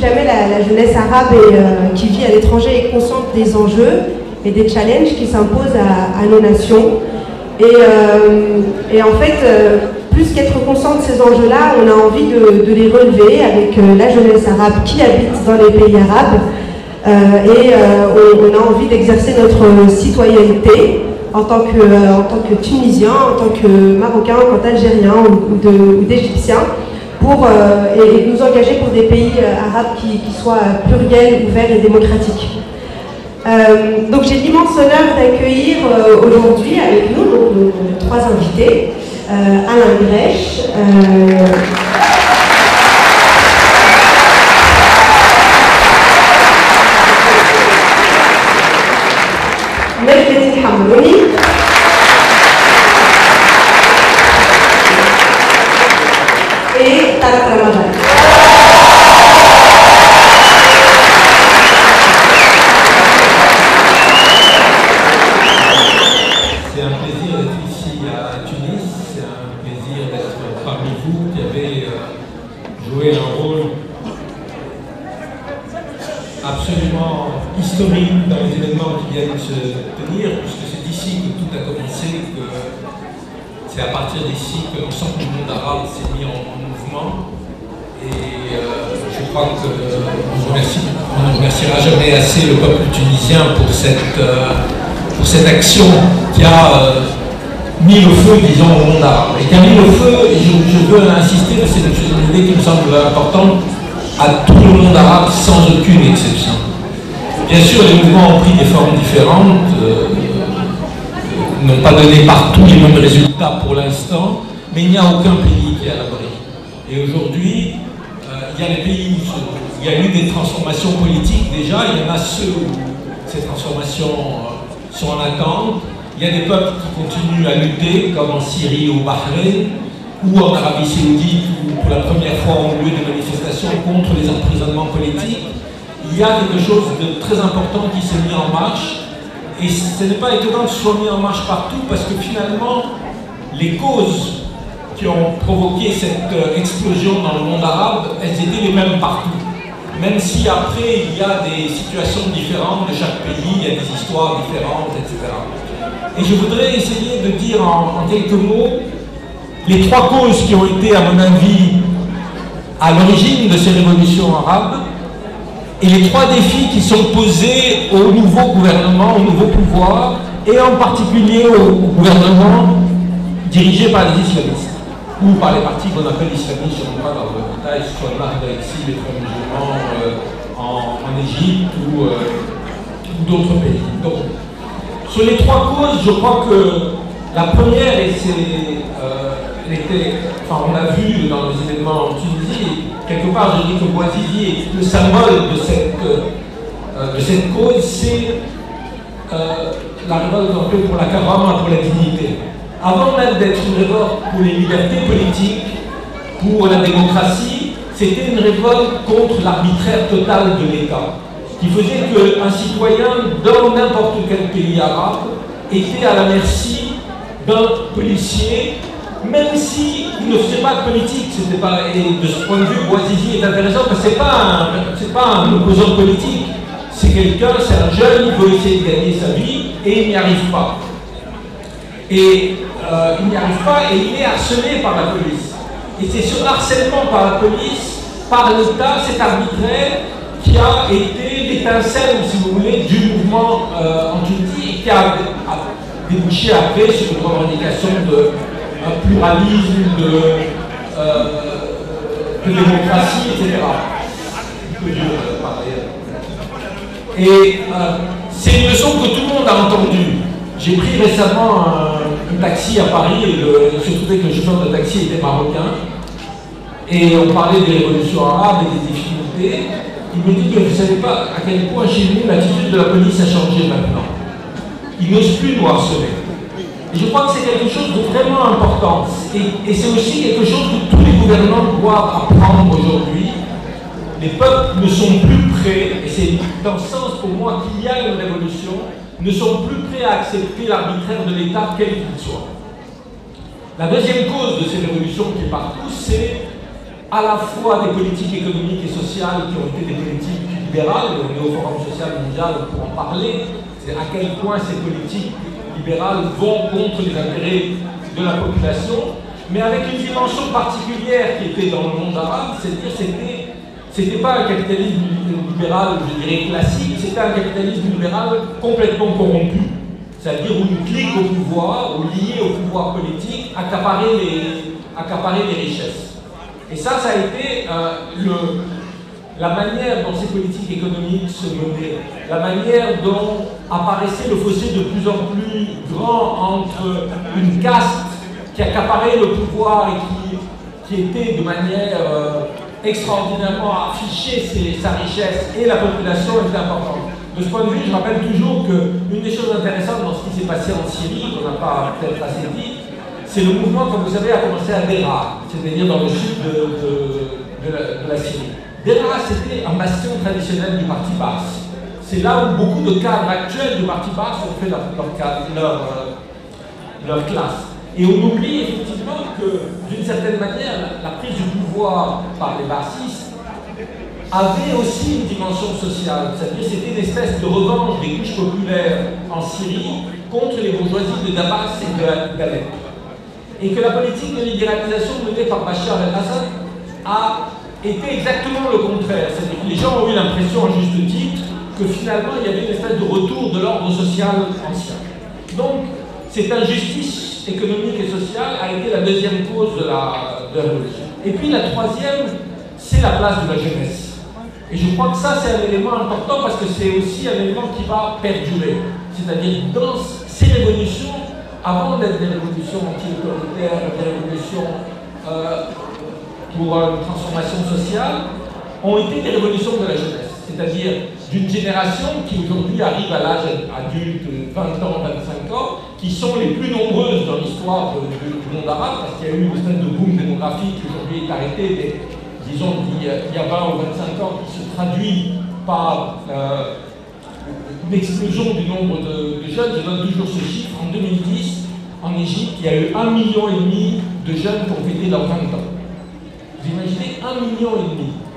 jamais la jeunesse arabe qui vit à l'étranger est consciente des enjeux et des challenges qui s'imposent à nos nations. Et en fait, plus qu'être conscient de ces enjeux-là, on a envie de les relever avec la jeunesse arabe qui habite dans les pays arabes. On a envie d'exercer notre citoyenneté en tant que Tunisien, en tant que Marocain, en tant qu'Algérien ou d'Égyptien, et nous engager pour des pays arabes qui soient pluriels, ouverts et démocratiques. Donc j'ai l'immense honneur d'accueillir aujourd'hui avec nous nos trois invités. Alain Grech, Mehdi Hamrouni, et Tarak Ramadan. C'est un plaisir d'être ici à Tunis, c'est un plaisir d'être parmi vous qui avez joué un rôle absolument historique dans les événements qui viennent de se tenir, puisque c'est d'ici que tout a commencé, que c'est à partir d'ici que l'ensemble du monde arabe s'est mis en mouvement. Et je crois qu'on ne remerciera jamais assez le peuple tunisien pour cette action qui a mis le feu, disons, au monde arabe. Et qui a mis le feu, et je veux insister, c'est une idée qui me semble importante, à tout le monde arabe sans aucune exception. Bien sûr, les mouvements ont pris des formes différentes, n'ont pas donné partout les mêmes résultats pour l'instant, mais il n'y a aucun pays qui est à l'abri. Et aujourd'hui, il y a des pays où il y a eu des transformations politiques déjà, il y en a ceux où ces transformations sont en attente. Il y a des peuples qui continuent à lutter, comme en Syrie ou au Bahreïn, ou en Arabie Saoudite, où pour la première fois ont lieu des manifestations contre les emprisonnements politiques. Il y a quelque chose de très important qui s'est mis en marche, et ce n'est pas étonnant que ce soit mis en marche partout, parce que finalement, les causes qui ont provoqué cette explosion dans le monde arabe, elles étaient les mêmes partout. Même si après, il y a des situations différentes de chaque pays, il y a des histoires différentes, etc. Et je voudrais essayer de dire en quelques mots les trois causes qui ont été, à mon avis, à l'origine de ces révolutions arabes, et les trois défis qui sont posés au nouveau gouvernement, au nouveau pouvoir, et en particulier au gouvernement dirigé par les islamistes, ou par les partis qu'on appelle islamistes, je ne sais pas dans le détail, soit le Maghreb d'exil, les frères musulmans en Égypte ou d'autres pays. Donc, sur les trois causes, je crois que la première, on l'a vu dans les événements en Tunisie, quelque part je dis que Bouazizi est le symbole de cette cause, c'est la révolte pour la karama, pour la dignité. Avant même d'être une révolte pour les libertés politiques, pour la démocratie, c'était une révolte contre l'arbitraire total de l'État, qui faisait qu'un citoyen dans n'importe quel pays arabe était à la merci d'un policier, même s'il ne faisait pas de politique. Et de ce point de vue, Bouazizi est intéressant parce que c'est pas un opposant politique, c'est quelqu'un, c'est un jeune, il veut essayer de gagner sa vie et il n'y arrive pas. Et il n'y arrive pas et il est harcelé par la police. Et c'est ce harcèlement par la police, par l'État, cet arbitraire, qui a été l'étincelle, si vous voulez, du mouvement en Tunisie et qui a débouché après sur une revendication de pluralisme, de démocratie, etc. Et c'est une leçon que tout le monde a entendue. J'ai pris récemment un taxi à Paris et il se trouvait que le chauffeur de taxi était marocain. Et on parlait des révolutions arabes et des difficultés. Il me dit que vous ne savez pas à quel point chez nous l'attitude de la police a changé maintenant. Ils n'osent plus nous harceler. Et je crois que c'est quelque chose de vraiment important. Et c'est aussi quelque chose que tous les gouvernements doivent apprendre aujourd'hui. Les peuples ne sont plus prêts, et c'est dans ce sens pour moi qu'il y a une révolution, ne sont plus prêts à accepter l'arbitraire de l'État quel qu'il soit. La deuxième cause de ces révolutions qui est partout, c'est à la fois des politiques économiques et sociales qui ont été des politiques libérales, on est au Forum social mondial pour en parler, c'est à quel point ces politiques libérales vont contre les intérêts de la population, mais avec une dimension particulière qui était dans le monde arabe, c'est-à-dire c'était pas un capitalisme libéral, je dirais, classique, c'était un capitalisme libéral complètement corrompu, c'est-à-dire où une clique au pouvoir, ou liée au pouvoir politique, accaparait les richesses. Et ça a été la manière dont ces politiques économiques se menaient, la manière dont apparaissait le fossé de plus en plus grand entre une caste qui accaparait le pouvoir et qui était de manière extraordinairement afficher sa richesse, et la population était importante. De ce point de vue, je rappelle toujours qu'une des choses intéressantes dans ce qui s'est passé en Syrie, qu'on n'a pas peut-être assez dit, c'est le mouvement, comme vous savez, a commencé à Deraa, c'est-à-dire dans le sud de la Syrie. Deraa, c'était un bastion traditionnel du parti Baas. C'est là où beaucoup de cadres actuels du parti Baas ont fait leur classe. Et on oublie effectivement que, d'une certaine manière, la prise du pouvoir par les Baassistes avait aussi une dimension sociale. C'est-à-dire c'était une espèce de revanche des couches populaires en Syrie contre les bourgeoisies de Damas et d'Alep. Et que la politique de libéralisation menée par Bachar el-Assad a été exactement le contraire. C'est-à-dire que les gens ont eu l'impression, à juste titre, que finalement il y avait une espèce de retour de l'ordre social ancien. Donc, cette injustice économique et sociale a été la deuxième cause de la révolution. Et puis la troisième, c'est la place de la jeunesse. Et je crois que ça, c'est un élément important parce que c'est aussi un élément qui va perdurer. C'est-à-dire dans ces révolutions, avant d'être des révolutions anti-autoritaires, des révolutions pour une transformation sociale, ont été des révolutions de la jeunesse. C'est-à-dire d'une génération qui aujourd'hui arrive à l'âge adulte, 20 ans, 25 ans, qui sont les plus nombreuses dans l'histoire du monde arabe, parce qu'il y a eu une espèce de boom démographique qui aujourd'hui est arrêté, mais disons il y a 20 ou 25 ans, qui se traduit par une explosion du nombre de jeunes. Je donne toujours ce chiffre. En 2010, en Égypte, il y a eu 1,5 million de jeunes qui ont fêté leurs 20 ans. Vous imaginez 1,5 million.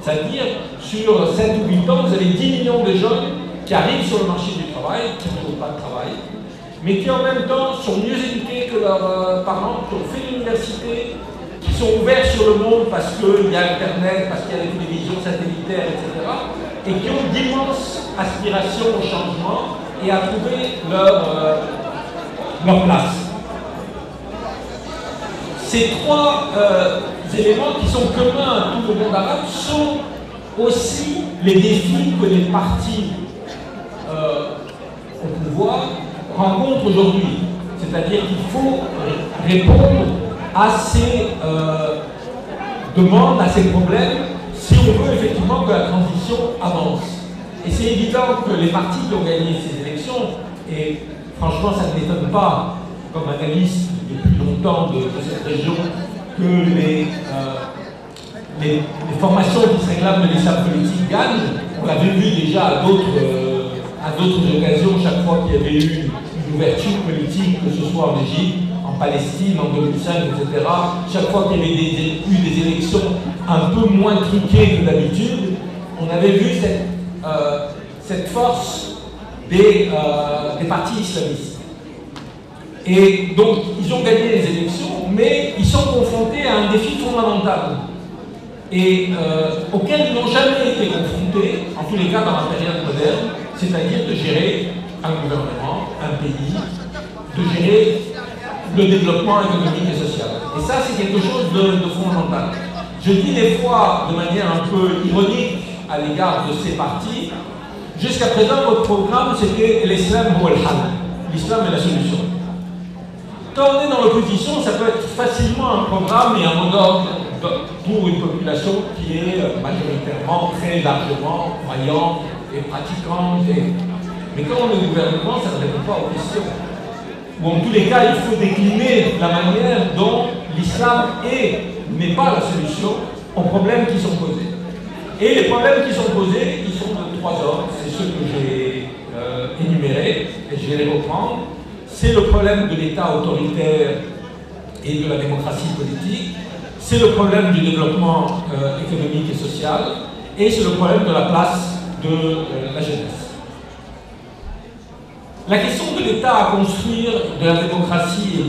C'est-à-dire, sur 7 ou 8 ans, vous avez 10 millions de jeunes qui arrivent sur le marché du travail, qui ne trouvent pas de travail, mais qui en même temps sont mieux éduqués que leurs parents, qui ont fait l'université, qui sont ouverts sur le monde parce qu'il y a Internet, parce qu'il y a les télévisions satellitaires, etc., et qui ont d'immenses aspirations au changement et à trouver leur place. Ces trois éléments qui sont communs à tout le monde arabe sont aussi les défis que les partis au pouvoir rencontrent aujourd'hui. C'est-à-dire qu'il faut répondre à ces demandes, à ces problèmes, si on veut effectivement que la transition avance. Et c'est évident que les partis qui ont gagné ces élections, et franchement ça ne m'étonne pas, comme analyste depuis longtemps de cette région, que les formations qui se réclament de l'islam politique gagnent. On l'avait vu déjà à d'autres occasions, chaque fois qu'il y avait eu une ouverture politique, que ce soit en Égypte, en Palestine, en 2005, etc. Chaque fois qu'il y avait eu des élections un peu moins truquées que d'habitude, on avait vu cette force des partis islamistes. Et donc, ils ont gagné les élections, mais ils sont confrontés à un défi fondamental, et auquel ils n'ont jamais été confrontés, en tous les cas dans la période moderne, c'est-à-dire de gérer un gouvernement, un pays, de gérer le développement économique et social. Et ça, c'est quelque chose de fondamental. Je dis des fois, de manière un peu ironique à l'égard de ces partis, jusqu'à présent, votre programme, c'était l'islam ou al-hal. L'islam est la solution. Quand on est dans l'opposition, ça peut être facilement un programme et un mot d'ordre pour une population qui est majoritairement, très largement croyante et pratiquante. Mais quand on est au gouvernement, ça ne répond pas aux questions. Ou en tous les cas, il faut décliner la manière dont l'islam n'est pas la solution aux problèmes qui sont posés. Et les problèmes qui sont posés, ils sont de trois ordres. C'est ceux que j'ai énumérés, et je vais les reprendre. C'est le problème de l'État autoritaire et de la démocratie politique. c'est le problème du développement économique et social, et c'est le problème de la place de la jeunesse. La question de l'État à construire, de la démocratie et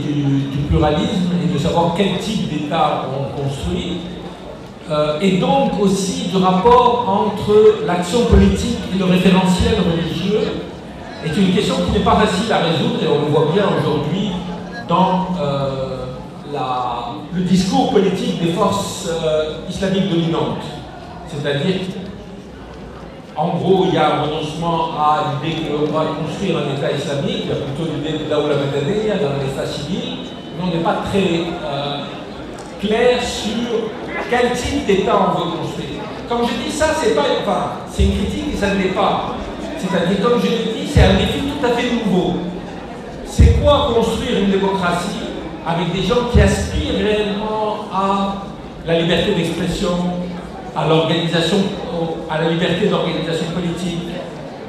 du pluralisme, et de savoir quel type d'État on construit, et donc aussi du rapport entre l'action politique et le référentiel religieux, est une question qui n'est pas facile à résoudre, et on le voit bien aujourd'hui dans le discours politique des forces islamiques dominantes. C'est-à-dire, en gros, il y a un renoncement à l'idée qu'on va construire un État islamique, il y a plutôt l'idée de Daoula Madaniya dans l'État civil, mais on n'est pas très clair sur quel type d'État on veut construire. Comme je dis ça, c'est pas, enfin, c'est une critique et ça ne l'est pas. C'est-à-dire, comme je l'ai dit, c'est un défi tout à fait nouveau. C'est quoi construire une démocratie avec des gens qui aspirent réellement à la liberté d'expression, à l'organisation, à la liberté d'organisation politique,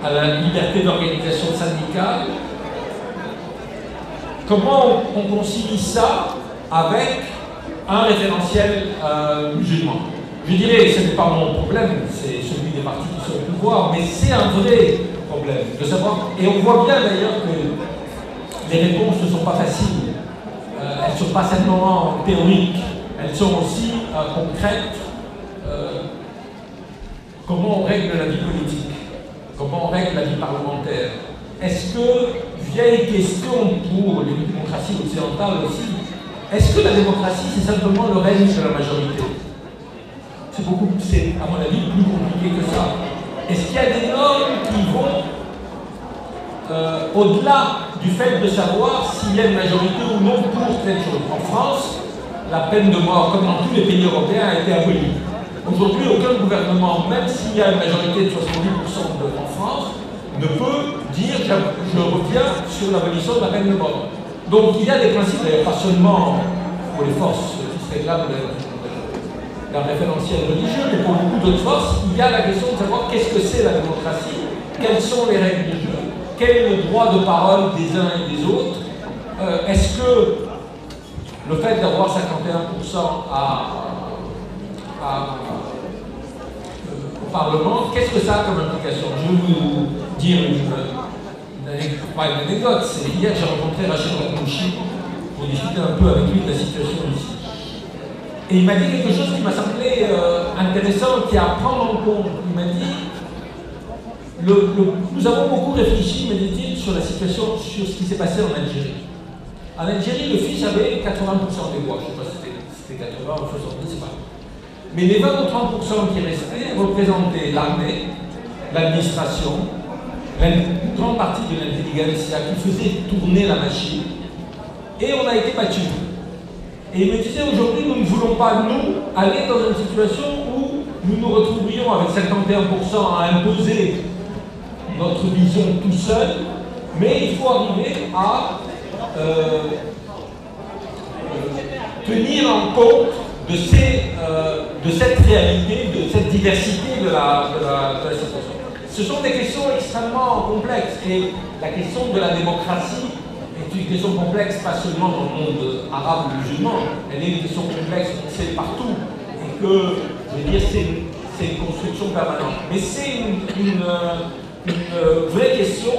à la liberté d'organisation syndicale? Comment on concilie ça avec un référentiel musulman? Je dirais, ce n'est pas mon problème, c'est celui des partis qui sont au pouvoir, mais c'est un vrai problème de savoir, et on voit bien d'ailleurs que les réponses ne sont pas faciles, elles ne sont pas simplement théoriques, elles sont aussi concrètes. Comment on règle la vie politique? Comment on règle la vie parlementaire? Est-ce que, vieille question pour les démocraties occidentales aussi, est-ce que la démocratie c'est simplement le règne de la majorité? C'est à mon avis plus compliqué que ça. Est-ce qu'il y a des normes qui vont au-delà du fait de savoir s'il y a une majorité ou non pour telle chose? En France, la peine de mort, comme dans tous les pays européens, a été abolie. Aujourd'hui, aucun gouvernement, même s'il y a une majorité de 70% en France, ne peut dire « je reviens sur l'abolition de la peine de mort ». Donc il y a des principes, pas seulement pour les forces qui réclament d'un référentiel religieux, mais pour beaucoup d'autres forces, il y a la question de savoir qu'est-ce que c'est la démocratie, quelles sont les règles du jeu, quel est le droit de parole des uns et des autres. Est-ce que le fait d'avoir 51% au Parlement, qu'est-ce que ça a comme implication? Je vais vous dire pas une anecdote, c'est hier j'ai rencontré Rachid Ratmouchi pour discuter un peu avec lui de la situation ici. Et il m'a dit quelque chose qui m'a semblé intéressant, qui est à prendre en compte. Il m'a dit, nous avons beaucoup réfléchi, me dit-il, sur la situation, sur ce qui s'est passé en Algérie. En Algérie, le fils avait 80% des voix, je ne sais pas si c'était 80 ou 70, c'est pas. Mais les 20 ou 30% qui restaient représentaient l'armée, l'administration, une grande partie de l'intelligentsia qui faisait tourner la machine, et on a été battus. Et il me disait aujourd'hui, nous ne voulons pas, nous, aller dans une situation où nous nous retrouverions avec 51% à imposer notre vision tout seul, mais il faut arriver à tenir en compte de cette réalité, de cette diversité de la situation. Ce sont des questions extrêmement complexes, et la question de la démocratie est une question complexe, pas seulement dans le monde arabe ou musulman, elle est une question complexe, on sait partout, et que, je veux dire, c'est une construction permanente. Mais c'est une vraie question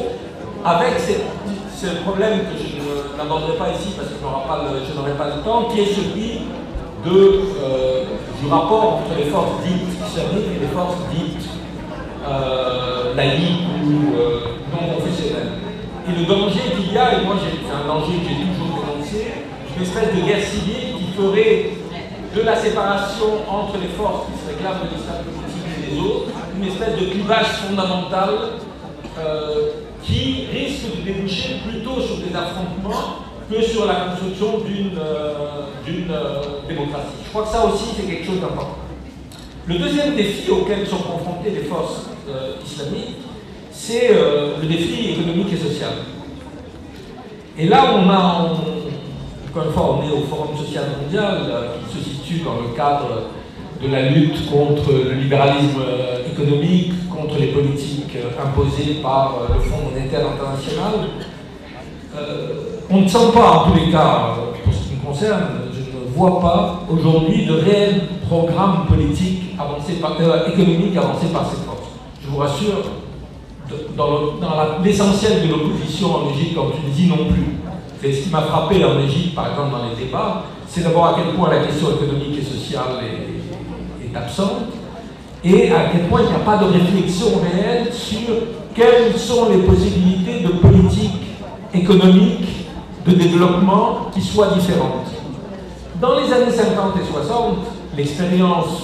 avec ce problème que je n'aborderai pas ici parce que je n'aurai pas le temps, qui est celui du rapport entre les forces dites islamiques et les forces dites laïques ou non confessionnelles. Et le danger qu'il y a, et moi c'est un danger que j'ai toujours dénoncé, une espèce de guerre civile qui ferait de la séparation entre les forces qui se réclament de l'islam politique et les autres, une espèce de clivage fondamental qui risque de déboucher plutôt sur des affrontements que sur la construction d'une démocratie. Je crois que ça aussi c'est quelque chose d'important. Le deuxième défi auquel sont confrontées les forces islamiques, c'est le défi économique et social. Et là, encore une fois, on est au Forum social mondial, qui se situe dans le cadre de la lutte contre le libéralisme économique, contre les politiques imposées par le Fonds monétaire international. On ne sent pas, en tous les cas, pour ce qui me concerne, je ne vois pas aujourd'hui de réel programme politique avancé économique avancé par cette force. Je vous rassure, dans l'essentiel de l'opposition en Égypte, en Tunisie non plus. C'est ce qui m'a frappé en Égypte, par exemple, dans les débats, c'est d'abord à quel point la question économique et sociale est absente, et à quel point il n'y a pas de réflexion réelle sur quelles sont les possibilités de politique économique, de développement qui soient différentes. Dans les années 50 et 60, l'expérience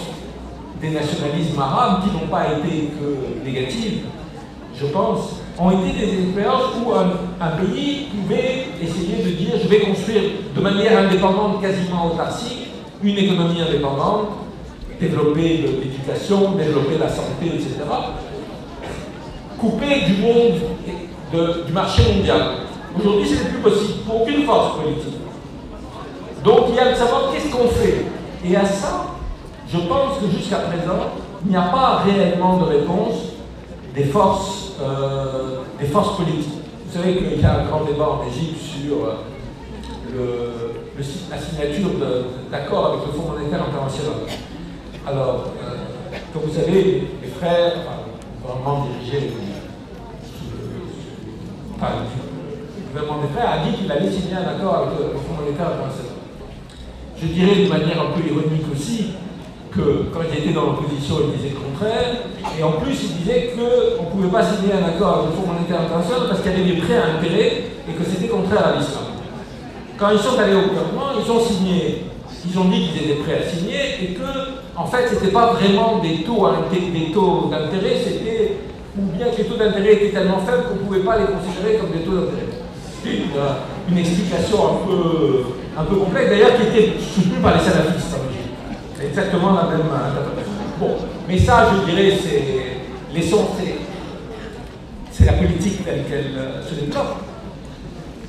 des nationalismes arabes, qui n'ont pas été que négatives, je pense, ont été des expériences où un pays pouvait essayer de dire je vais construire de manière indépendante, quasiment autarcique, une économie indépendante, développer l'éducation, développer la santé, etc. Couper du monde, du marché mondial. Aujourd'hui, ce n'est plus possible pour aucune force politique. Donc, il y a de savoir qu'est-ce qu'on fait. Et à ça, je pense que jusqu'à présent, il n'y a pas réellement de réponse des forces politiques. Vous savez qu'il y a un grand débat en Égypte sur la signature d'accords avec le Fonds monétaire international. Alors, comme vous savez, les frères, vraiment dirigés le gouvernement des frères a dit qu'il allait signer un accord avec le Fonds monétaire international. Je dirais de manière un peu ironique aussi que quand il était dans l'opposition, il disait le contraire, et en plus il disait qu'on ne pouvait pas signer un accord avec le Fonds monétaire international parce qu'il y avait des prêts à intérêt et que c'était contraire à l'islam. Quand ils sont allés au gouvernement, ils ont signé, ils ont dit qu'ils étaient prêts à signer et que, en fait, ce n'était pas vraiment des taux d'intérêt, c'était, ou bien que les taux d'intérêt étaient tellement faibles qu'on ne pouvait pas les considérer comme des taux d'intérêt. C'était une explication un peu complexe, d'ailleurs, qui était soutenue par les salafistes en Égypte. C'est exactement la même interprétation. Bon, mais ça, je dirais, c'est la politique telle qu'elle se développe.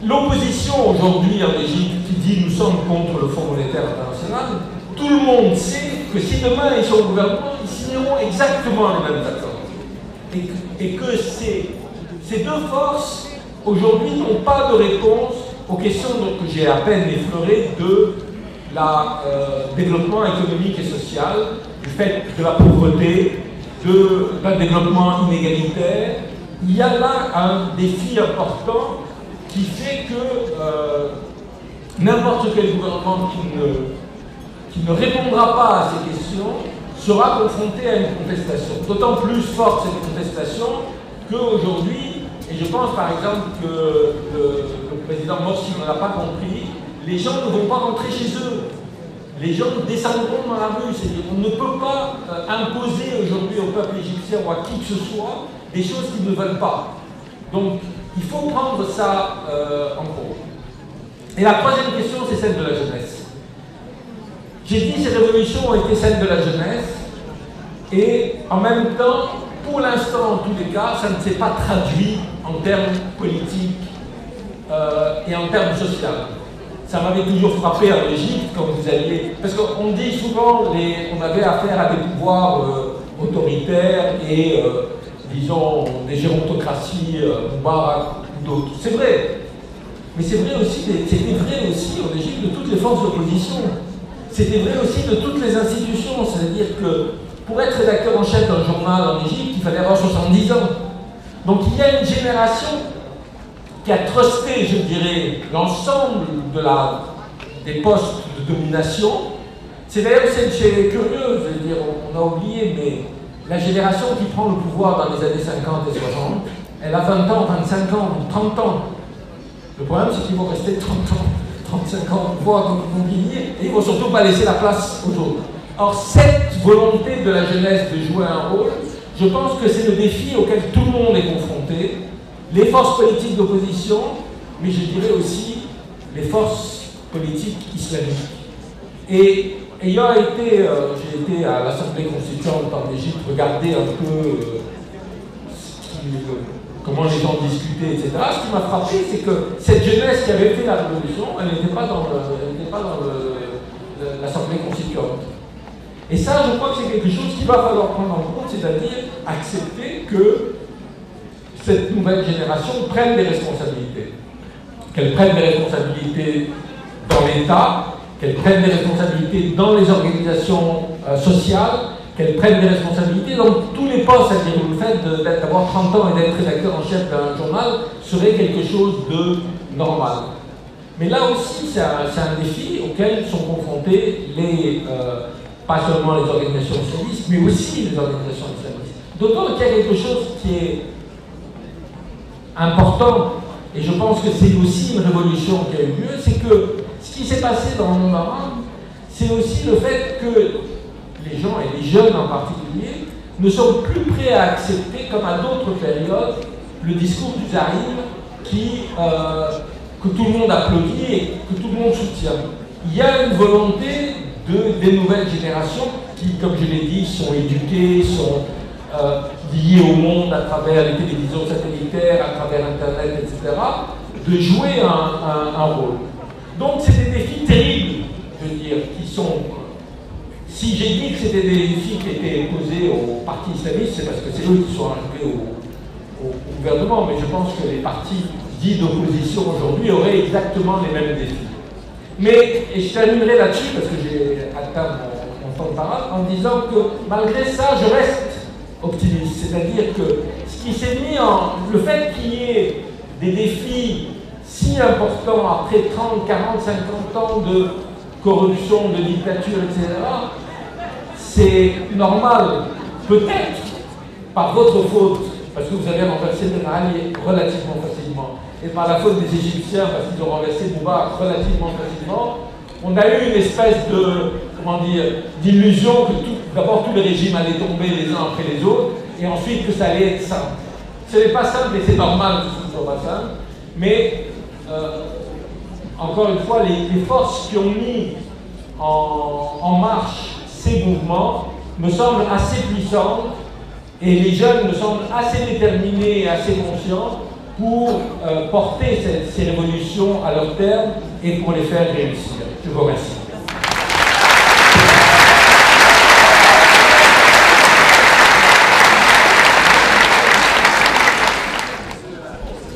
L'opposition aujourd'hui en Égypte qui dit nous sommes contre le Fonds monétaire international, tout le monde sait que si demain ils sont au gouvernement, ils signeront exactement les mêmes accords. Et que ces deux forces aujourd'hui n'ont pas de réponse aux questions que j'ai à peine effleurées de développement économique et social, du fait de la pauvreté, d'un développement inégalitaire. Il y a là un défi important qui fait que n'importe quel gouvernement qui ne répondra pas à ces questions sera confronté à une contestation. D'autant plus forte cette contestation qu'aujourd'hui, et je pense par exemple que le président Morsi ne l'a pas compris, les gens ne vont pas rentrer chez eux. Les gens descendront dans la rue. C'est-à-dire qu'on ne peut pas imposer aujourd'hui au peuple égyptien ou à qui que ce soit des choses qu'ils ne veulent pas. Donc, il faut prendre ça en compte. Et la troisième question, c'est celle de la jeunesse. J'ai dit que ces révolutions ont été celles de la jeunesse, et en même temps, pour l'instant, en tous les cas, ça ne s'est pas traduit en termes politiques et en termes sociaux. Ça m'avait toujours frappé en Égypte quand vous alliez... Parce qu'on dit souvent qu'on avait affaire à des pouvoirs autoritaires et, disons, des gérontocraties, Moubarak ou d'autres. C'est vrai. Mais c'était vrai aussi en Égypte de toutes les forces d'opposition. C'était vrai aussi de toutes les institutions. C'est-à-dire que pour être rédacteur en chef d'un journal en Égypte, il fallait avoir 70 ans. Donc il y a une génération qui a trusté, je dirais, l'ensemble des postes de domination. C'est d'ailleurs curieux, je veux dire, on a oublié, mais la génération qui prend le pouvoir dans les années 50 et 60, elle a 20 ans, 25 ans, 30 ans. Le problème, c'est qu'ils vont rester 30 ans, 35 ans au pouvoir, donc ils vont vieillir, et ils ne vont surtout pas laisser la place aux autres. Or, cette volonté de la jeunesse de jouer un rôle, je pense que c'est le défi auquel tout le monde est confronté. Les forces politiques d'opposition, mais je dirais aussi les forces politiques islamiques. Et ayant été, j'ai été à l'Assemblée constituante en Égypte, regarder un peu comment les gens discutaient, etc. Ce qui m'a frappé, c'est que cette jeunesse qui avait fait la révolution, elle n'était pas dans l'Assemblée constituante. Et ça, je crois que c'est quelque chose qu'il va falloir prendre en compte, c'est-à-dire accepter que cette nouvelle génération prenne des responsabilités. Qu'elle prenne des responsabilités dans l'État, qu'elles prennent des responsabilités dans les organisations sociales, qu'elles prennent des responsabilités dans tous les postes, c'est-à-dire le fait d'avoir 30 ans et d'être rédacteur en chef d'un journal serait quelque chose de normal. Mais là aussi, c'est un défi auquel sont confrontés pas seulement les organisations islamistes, mais aussi les organisations islamistes. D'autant qu'il y a quelque chose qui est important, et je pense que c'est aussi une révolution qui a eu lieu, c'est que ce qui s'est passé dans le monde arabe, c'est aussi le fait que les gens, et les jeunes en particulier, ne sont plus prêts à accepter, comme à d'autres périodes, le discours du zaïm que tout le monde applaudit et que tout le monde soutient. Il y a une volonté des nouvelles générations qui, comme je l'ai dit, sont éduquées, sont liées au monde à travers les télévisions satellitaires, à travers Internet, etc., de jouer un rôle. Donc c'est des défis terribles, je veux dire, qui sont... Si j'ai dit que c'était des défis qui étaient posés aux partis islamistes, c'est parce que c'est eux qui sont arrivés au gouvernement, mais je pense que les partis dits d'opposition aujourd'hui auraient exactement les mêmes défis. Mais, et je terminerai là-dessus, parce que j'ai atteint mon temps de parole, en disant que malgré ça, je reste optimiste. C'est-à-dire que ce qui s'est mis le fait qu'il y ait des défis si importants après 30, 40, 50 ans de corruption, de dictature, etc., c'est normal, peut-être par votre faute, parce que vous avez renversé Ben Ali relativement facilement, et par la faute des Égyptiens, parce qu'ils ont renversé Moubarak relativement facilement, on a eu une espèce de, comment dire, d'illusion que d'abord tous les régimes allaient tomber les uns après les autres, et ensuite que ça allait être simple. Ce n'est pas simple, et c'est normal que ce ne soit pas simple, mais encore une fois, les forces qui ont mis en marche ces mouvements me semblent assez puissantes, et les jeunes me semblent assez déterminés et assez conscients pour porter ces révolutions à leur terme et pour les faire réussir. Je vous remercie.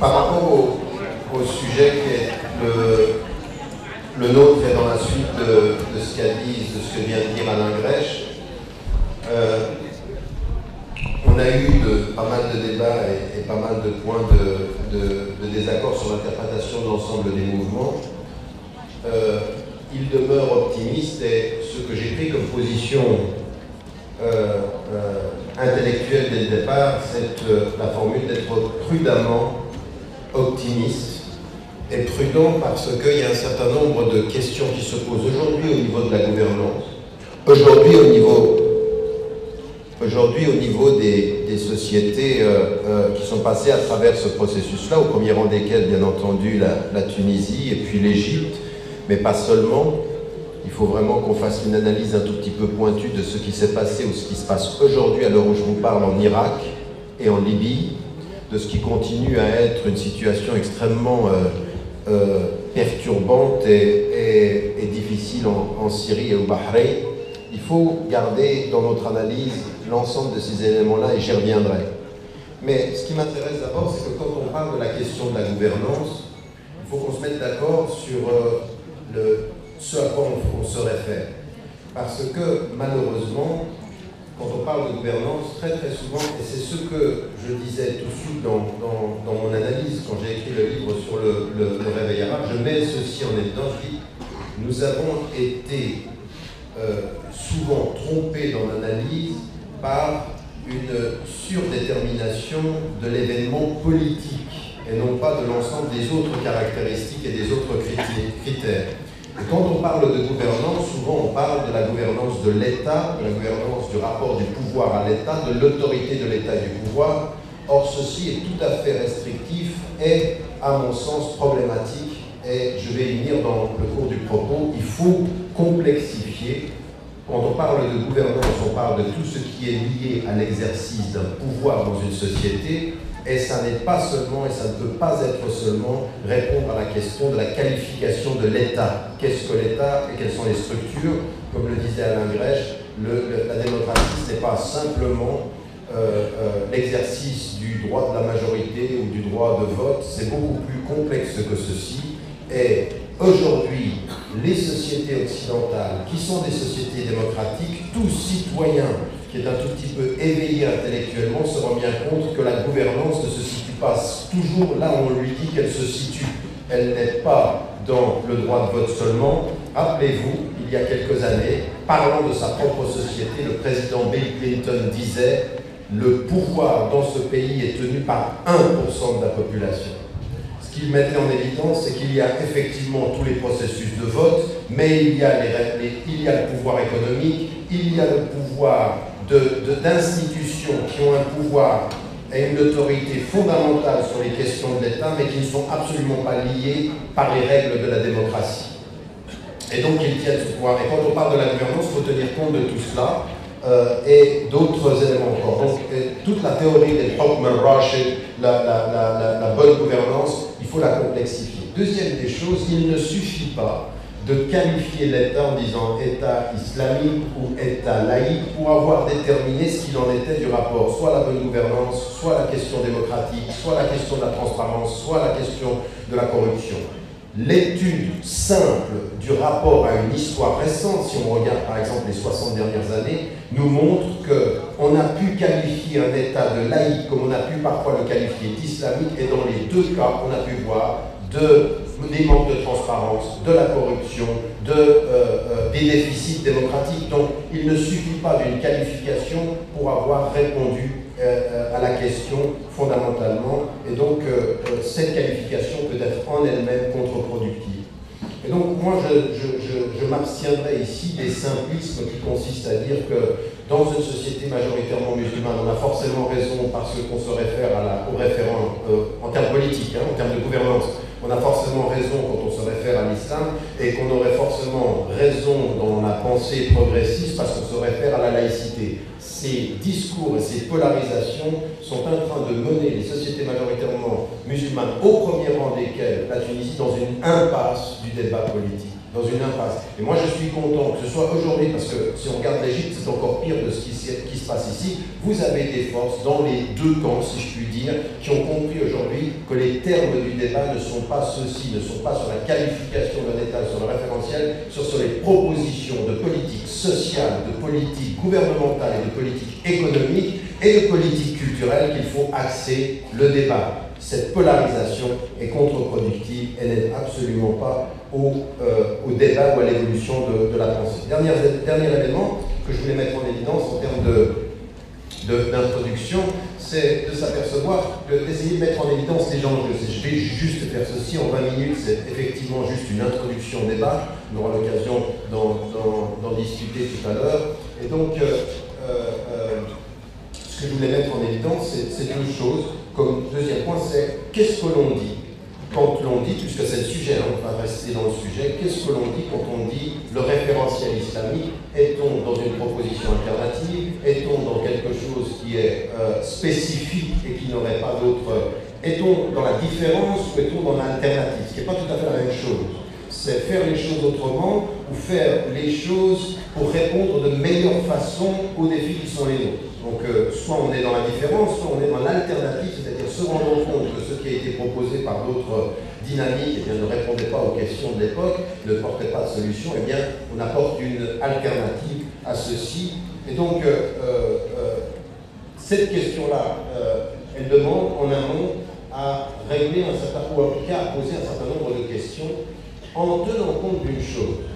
Par rapport au sujet qui est le nôtre et dans la suite de ce que vient de dire Alain Grèche, on a eu pas mal de débats et pas mal de points de désaccord sur l'interprétation de l'ensemble des mouvements. Il demeure optimiste et ce que j'ai pris comme position intellectuelle dès le départ, c'est la formule d'être prudemment optimiste. Et prudent parce qu'il y a un certain nombre de questions qui se posent aujourd'hui au niveau de la gouvernance, aujourd'hui au niveau des sociétés qui sont passées à travers ce processus-là, au premier rang desquelles, bien entendu, la Tunisie et puis l'Égypte, mais pas seulement. Il faut vraiment qu'on fasse une analyse un tout petit peu pointue de ce qui s'est passé ou ce qui se passe aujourd'hui, à l'heure où je vous parle, en Irak et en Libye, de ce qui continue à être une situation extrêmement perturbante et difficile en Syrie et au Bahreïn. Il faut garder dans notre analyse l'ensemble de ces éléments-là et j'y reviendrai. Mais ce qui m'intéresse d'abord, c'est que quand on parle de la question de la gouvernance, il faut qu'on se mette d'accord sur ce à quoi on se réfère. Parce que malheureusement, quand on parle de gouvernance, très très souvent, et c'est ce que je disais tout de suite dans mon analyse quand j'ai écrit le livre sur le réveil arabe, je mets ceci en évidence, je dis, nous avons été souvent trompés dans l'analyse par une surdétermination de l'événement politique et non pas de l'ensemble des autres caractéristiques et des autres critères. Et quand on parle de gouvernance, souvent on parle de la gouvernance de l'État, de la gouvernance du rapport du pouvoir à l'État, de l'autorité de l'État et du pouvoir. Or, ceci est tout à fait restrictif et, à mon sens, problématique. Et je vais y venir dans le cours du propos. Il faut complexifier. Quand on parle de gouvernance, on parle de tout ce qui est lié à l'exercice d'un pouvoir dans une société. Et ça n'est pas seulement, et ça ne peut pas être seulement, répondre à la question de la qualification de l'État. Qu'est-ce que l'État et quelles sont les structures? Comme le disait Alain Grèche, la démocratie, ce n'est pas simplement l'exercice du droit de la majorité ou du droit de vote, c'est beaucoup plus complexe que ceci. Et aujourd'hui, les sociétés occidentales, qui sont des sociétés démocratiques, tout citoyen qui est un tout petit peu éveillé intellectuellement se rend bien compte que la gouvernance ne se situe pas toujours là où on lui dit qu'elle se situe. Elle n'est pas dans le droit de vote seulement. Rappelez-vous, il y a quelques années, parlant de sa propre société, le président Bill Clinton disait « Le pouvoir dans ce pays est tenu par 1% de la population ». Ce qu'il mettait en évidence, c'est qu'il y a effectivement tous les processus de vote, mais il y a le pouvoir économique, il y a le pouvoir d'institutions qui ont un pouvoir et une autorité fondamentale sur les questions de l'État, mais qui ne sont absolument pas liées par les règles de la démocratie. Et donc, ils tiennent ce pouvoir. Et quand on parle de la gouvernance, il faut tenir compte de tout cela et d'autres éléments encore. Donc, toute la théorie des Hukm al-Rashid, la bonne gouvernance, il faut la complexifier. Deuxième des choses, il ne suffit pas de qualifier l'État en disant État islamique ou État laïque pour avoir déterminé ce qu'il en était du rapport, soit la bonne gouvernance, soit la question démocratique, soit la question de la transparence, soit la question de la corruption. L'étude simple du rapport à une histoire récente, si on regarde par exemple les 60 dernières années, nous montre qu'on a pu qualifier un État de laïque comme on a pu parfois le qualifier d'islamique, et dans les deux cas, on a pu voir des manques de transparence, de la corruption, des déficits démocratiques. Donc, il ne suffit pas d'une qualification pour avoir répondu à la question fondamentalement. Et donc, cette qualification peut être en elle-même contre-productive. Et donc, moi, je m'abstiendrai ici des simplismes qui consistent à dire que dans une société majoritairement musulmane, on a forcément raison parce qu'on se réfère au référent en termes politiques, en termes de gouvernance. On a forcément raison quand on se réfère à l'islam et qu'on aurait forcément raison dans la pensée progressiste parce qu'on se réfère à la laïcité. Ces discours et ces polarisations sont en train de mener les sociétés majoritairement musulmanes, au premier rang desquelles la Tunisie, dans une impasse du débat politique. Dans une impasse. Et moi, je suis content que ce soit aujourd'hui, parce que si on regarde l'Égypte, c'est encore pire de ce qui se passe ici. Vous avez des forces dans les deux camps, si je puis dire, qui ont compris aujourd'hui que les termes du débat ne sont pas ceux-ci, ne sont pas sur la qualification d'un État, sur le référentiel, sur les propositions de politique sociale, de politique gouvernementale et de politique économique et de politique culturelle qu'il faut axer le débat. Cette polarisation est contre-productive et n'aide absolument pas au débat ou à l'évolution de la pensée. Dernier élément que je voulais mettre en évidence en termes d'introduction, c'est de s'apercevoir, d'essayer de mettre en évidence les enjeux. Je vais juste faire ceci en 20 minutes, c'est effectivement juste une introduction au débat. On aura l'occasion d'en discuter tout à l'heure. Et donc, ce que je voulais mettre en évidence, c'est deux choses. Comme deuxième point, c'est qu'est-ce que l'on dit quand l'on dit, puisque c'est le sujet, on va rester dans le sujet, qu'est-ce que l'on dit quand on dit le référentiel islamique? Est-on dans une proposition alternative? Est-on dans quelque chose qui est spécifique et qui n'aurait pas d'autre? Est-on dans la différence ou est-on dans l'alternative? Ce qui n'est pas tout à fait la même chose. C'est faire les choses autrement ou faire les choses pour répondre de meilleure façon aux défis qui sont les nôtres. Donc, soit on est dans la différence, soit on est dans l'alternative, c'est-à-dire se rendre compte que ce qui a été proposé par d'autres dynamiques ne répondait pas aux questions de l'époque, ne portait pas de solution, et bien on apporte une alternative à ceci. Et donc, cette question-là, elle demande en amont à régler un certain nombre, ou en tout cas à poser un certain nombre de questions, en tenant compte d'une chose.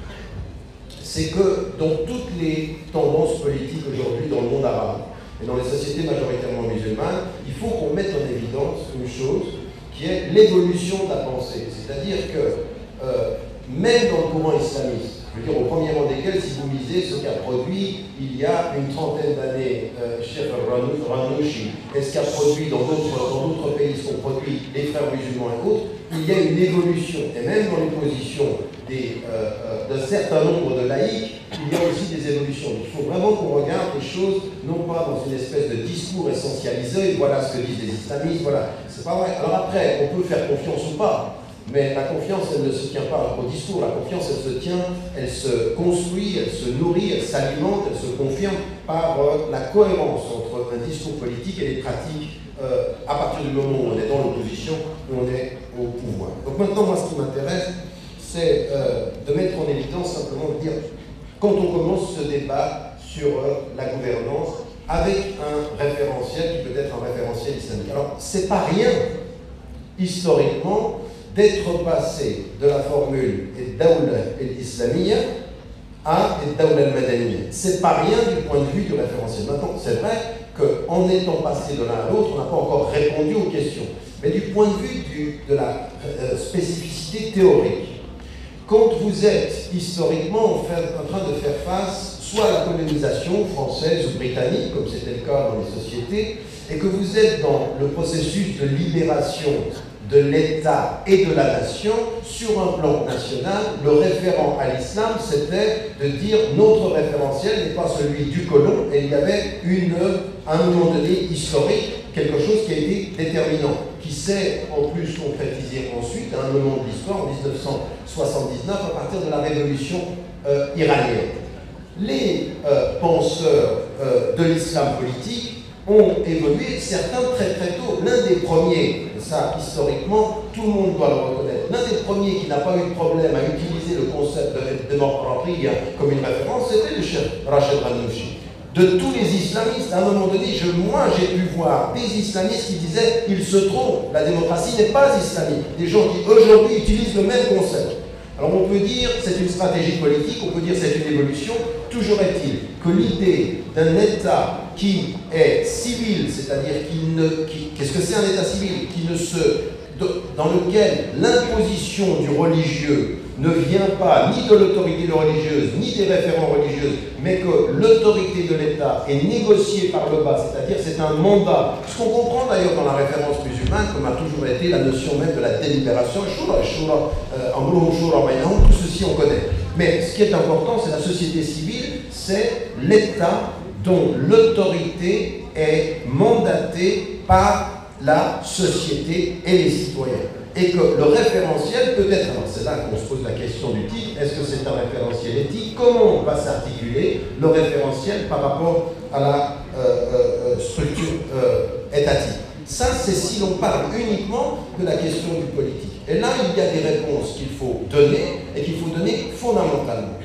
C'est que dans toutes les tendances politiques aujourd'hui dans le monde arabe, et dans les sociétés majoritairement musulmanes, il faut qu'on mette en évidence une chose qui est l'évolution de la pensée. C'est-à-dire que même dans le courant islamiste, je veux dire au premier rang desquels, si vous lisez ce qu'a produit il y a une trentaine d'années Cheikh Ranouchi, et ce qu'a produit dans d'autres pays, ce qu'ont produit les frères musulmans et autres, il y a une évolution. Et même dans les positions d'un certain nombre de laïcs, il y a aussi des évolutions. Il faut vraiment qu'on regarde les choses, non pas dans une espèce de discours essentialisé, voilà ce que disent les islamistes, voilà, c'est pas vrai. Alors après, on peut faire confiance ou pas, mais la confiance, elle ne se tient pas au discours, la confiance, elle se tient, elle se construit, elle se nourrit, elle s'alimente, elle se confirme par la cohérence entre un discours politique et les pratiques à partir du moment où on est dans l'opposition, où on est au pouvoir. Donc maintenant, moi, ce qui m'intéresse, c'est de mettre en évidence simplement de dire, quand on commence ce débat sur la gouvernance, avec un référentiel qui peut être un référentiel islamique. Alors, c'est pas rien, historiquement, d'être passé de la formule Dawla al-Islamiyya à Dawla al-Madaniyya. C'est pas rien du point de vue du référentiel. Maintenant, c'est vrai qu'en étant passé de l'un à l'autre, on n'a pas encore répondu aux questions. Mais du point de vue de la spécificité théorique, quand vous êtes historiquement en train de faire face soit à la colonisation française ou britannique, comme c'était le cas dans les sociétés, et que vous êtes dans le processus de libération de l'État et de la nation, sur un plan national, le référent à l'islam, c'était de dire notre référentiel n'est pas celui du colon, et il y avait à un moment donné, historique, quelque chose qui a été déterminant, qui s'est en plus concrétisé ensuite, à un moment de l'histoire, en 1979, à partir de la révolution iranienne. Les penseurs de l'islam politique ont évolué, certains très très tôt. L'un des premiers, et ça historiquement, tout le monde doit le reconnaître, l'un des premiers qui n'a pas eu de problème à utiliser le concept de démocratie comme une référence, c'était le chef Rachid Ghannouchi. De tous les islamistes, à un moment donné, moi j'ai pu voir des islamistes qui disaient « il se trompe, la démocratie n'est pas islamique ». Des gens qui aujourd'hui utilisent le même concept. Alors on peut dire c'est une stratégie politique, on peut dire c'est une évolution, toujours est-il que l'idée d'un État qui est civil, c'est-à-dire qu'est-ce que c'est un État civil dans lequel l'imposition du religieux ne vient pas ni de l'autorité religieuse, ni des référents religieux, mais que l'autorité de l'État est négociée par le bas, c'est-à-dire c'est un mandat. Ce qu'on comprend d'ailleurs dans la référence musulmane, comme a toujours été la notion même de la délibération, tout ceci on connaît. Mais ce qui est important, c'est la société civile, c'est l'État dont l'autorité est mandatée par la société et les citoyens. Et que le référentiel peut être, alors c'est là qu'on se pose la question du titre, est-ce que c'est un référentiel éthique? Comment va s'articuler le référentiel par rapport à la structure étatique? Ça, c'est si l'on parle uniquement de la question du politique. Et là, il y a des réponses qu'il faut donner, et qu'il faut donner fondamentalement.